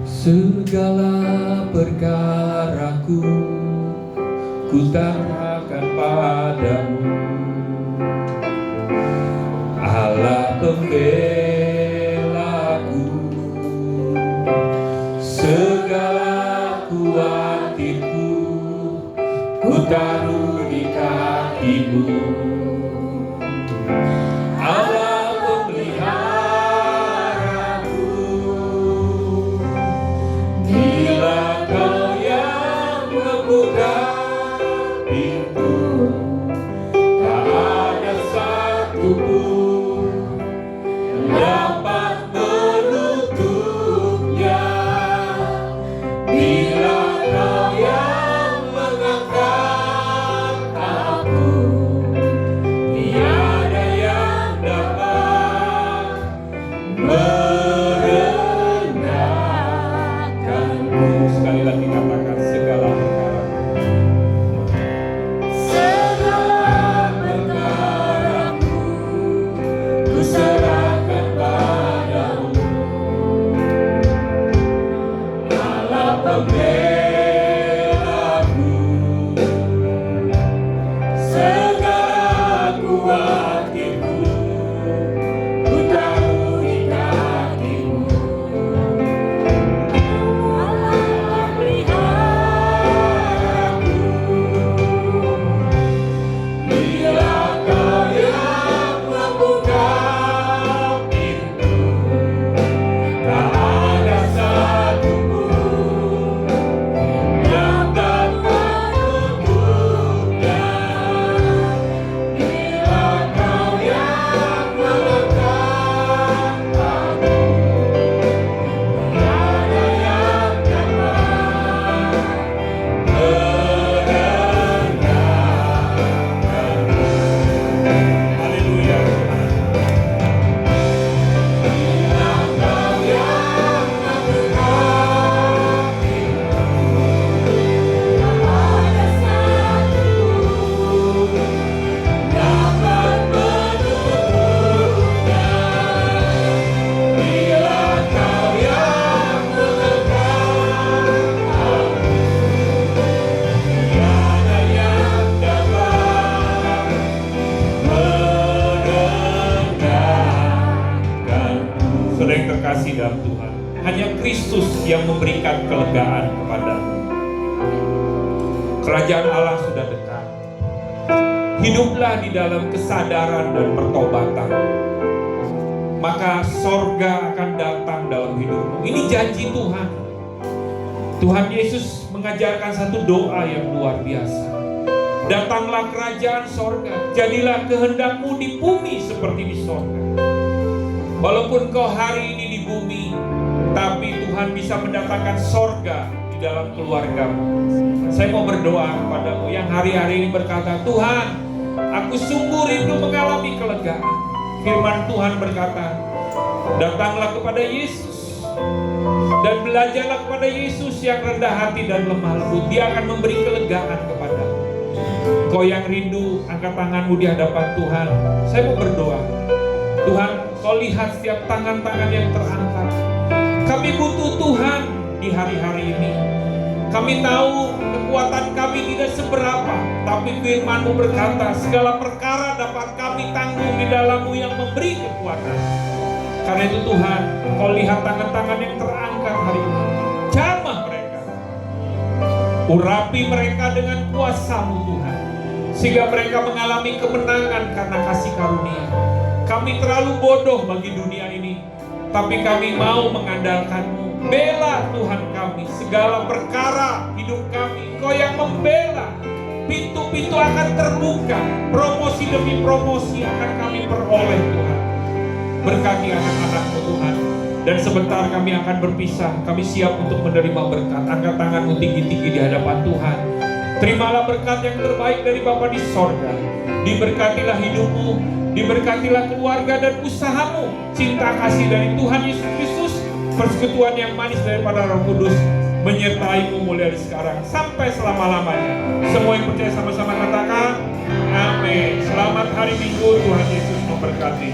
Segala perkaraku kutahkan padamu, Allah pembelaku. Segala kuatku ku taruh di kakimu, Allah pemeliharaku. Bila Kau yang membuka pintu, tak ada satu pun dapat menutupnya. Bila Kau yang mengangkat aku, tiada yang dapat merendahkanku. Sekali lagi katakan segala perkara. Segala perkaraku ku serahkan padamu, Allah pembelaku. Segala kuatku ku taruh di kakimu, Allah peliharaku. Bila Kau yang membuka pintu, tak ada satu pun dapat menutupnya. Bila Kau yang mengangkat aku, tiada yang dapat merendahkanku. Haleluya. Bila Kau yang membuka pintu, tak ada satu pun dapat menutupnya. Bila Kau yang mengangkat aku, tiada yang dapat merendahkanku. Saudara yang terkasih dalam Tuhan, hanya Kristus yang memberikan kelegaan kepadamu. Kerajaan Allah sudah dekat. Hiduplah di dalam kesadaran dan pertobatan, maka sorga akan datang dalam hidupmu. Ini janji Tuhan. Tuhan Yesus mengajarkan satu doa yang luar biasa. Datanglah kerajaan sorga, jadilah kehendakmu di bumi seperti di sorga. Walaupun kau hari ini di bumi, tapi Tuhan bisa mendatangkan sorga di dalam keluargamu. Saya mau berdoa kepadamu yang hari-hari ini berkata, Tuhan, aku sungguh rindu mengalami kelegaan. Firman Tuhan berkata, datanglah kepada Yesus dan belajarlah kepada Yesus yang rendah hati dan lemah lembut. Dia akan memberi kelegaan kepadamu. Kau yang rindu, angkat tanganmu di hadapan Tuhan. Saya mau berdoa. Tuhan, Kau lihat setiap tangan-tangan yang terangkat. Kami butuh Tuhan di hari-hari ini. Kami tahu kekuatan kami tidak seberapa, tapi firman-Mu berkata, segala perkara dapat kami tanggung di dalam-Mu yang memberi kekuatan. Karena itu Tuhan, Kau lihat tangan-tangan yang terangkat hari ini. Jamah mereka. Urapi mereka dengan kuasa-Mu Tuhan. Sehingga mereka mengalami kemenangan karena kasih karunia. Kami terlalu bodoh bagi dunia ini, tapi kami mau mengandalkan-Mu. Bela Tuhan kami, segala perkara hidup kami, Kau yang membela. Pintu-pintu akan terbuka, promosi demi promosi akan kami peroleh Tuhan. Berkati anak-anak-Mu Tuhan. Dan sebentar kami akan berpisah, kami siap untuk menerima berkat. Angkat tangan-Mu tinggi-tinggi di hadapan Tuhan. Terimalah berkat yang terbaik dari Bapa di sorga. Diberkatilah hidupmu, diberkatilah keluarga dan usahamu. Cinta kasih dari Tuhan Yesus Kristus, persekutuan yang manis daripada Roh Kudus menyertai-mu mulai dari sekarang sampai selama-lamanya. Semua yang percaya sama-sama katakan amin. Selamat hari Minggu, Tuhan Yesus memberkati.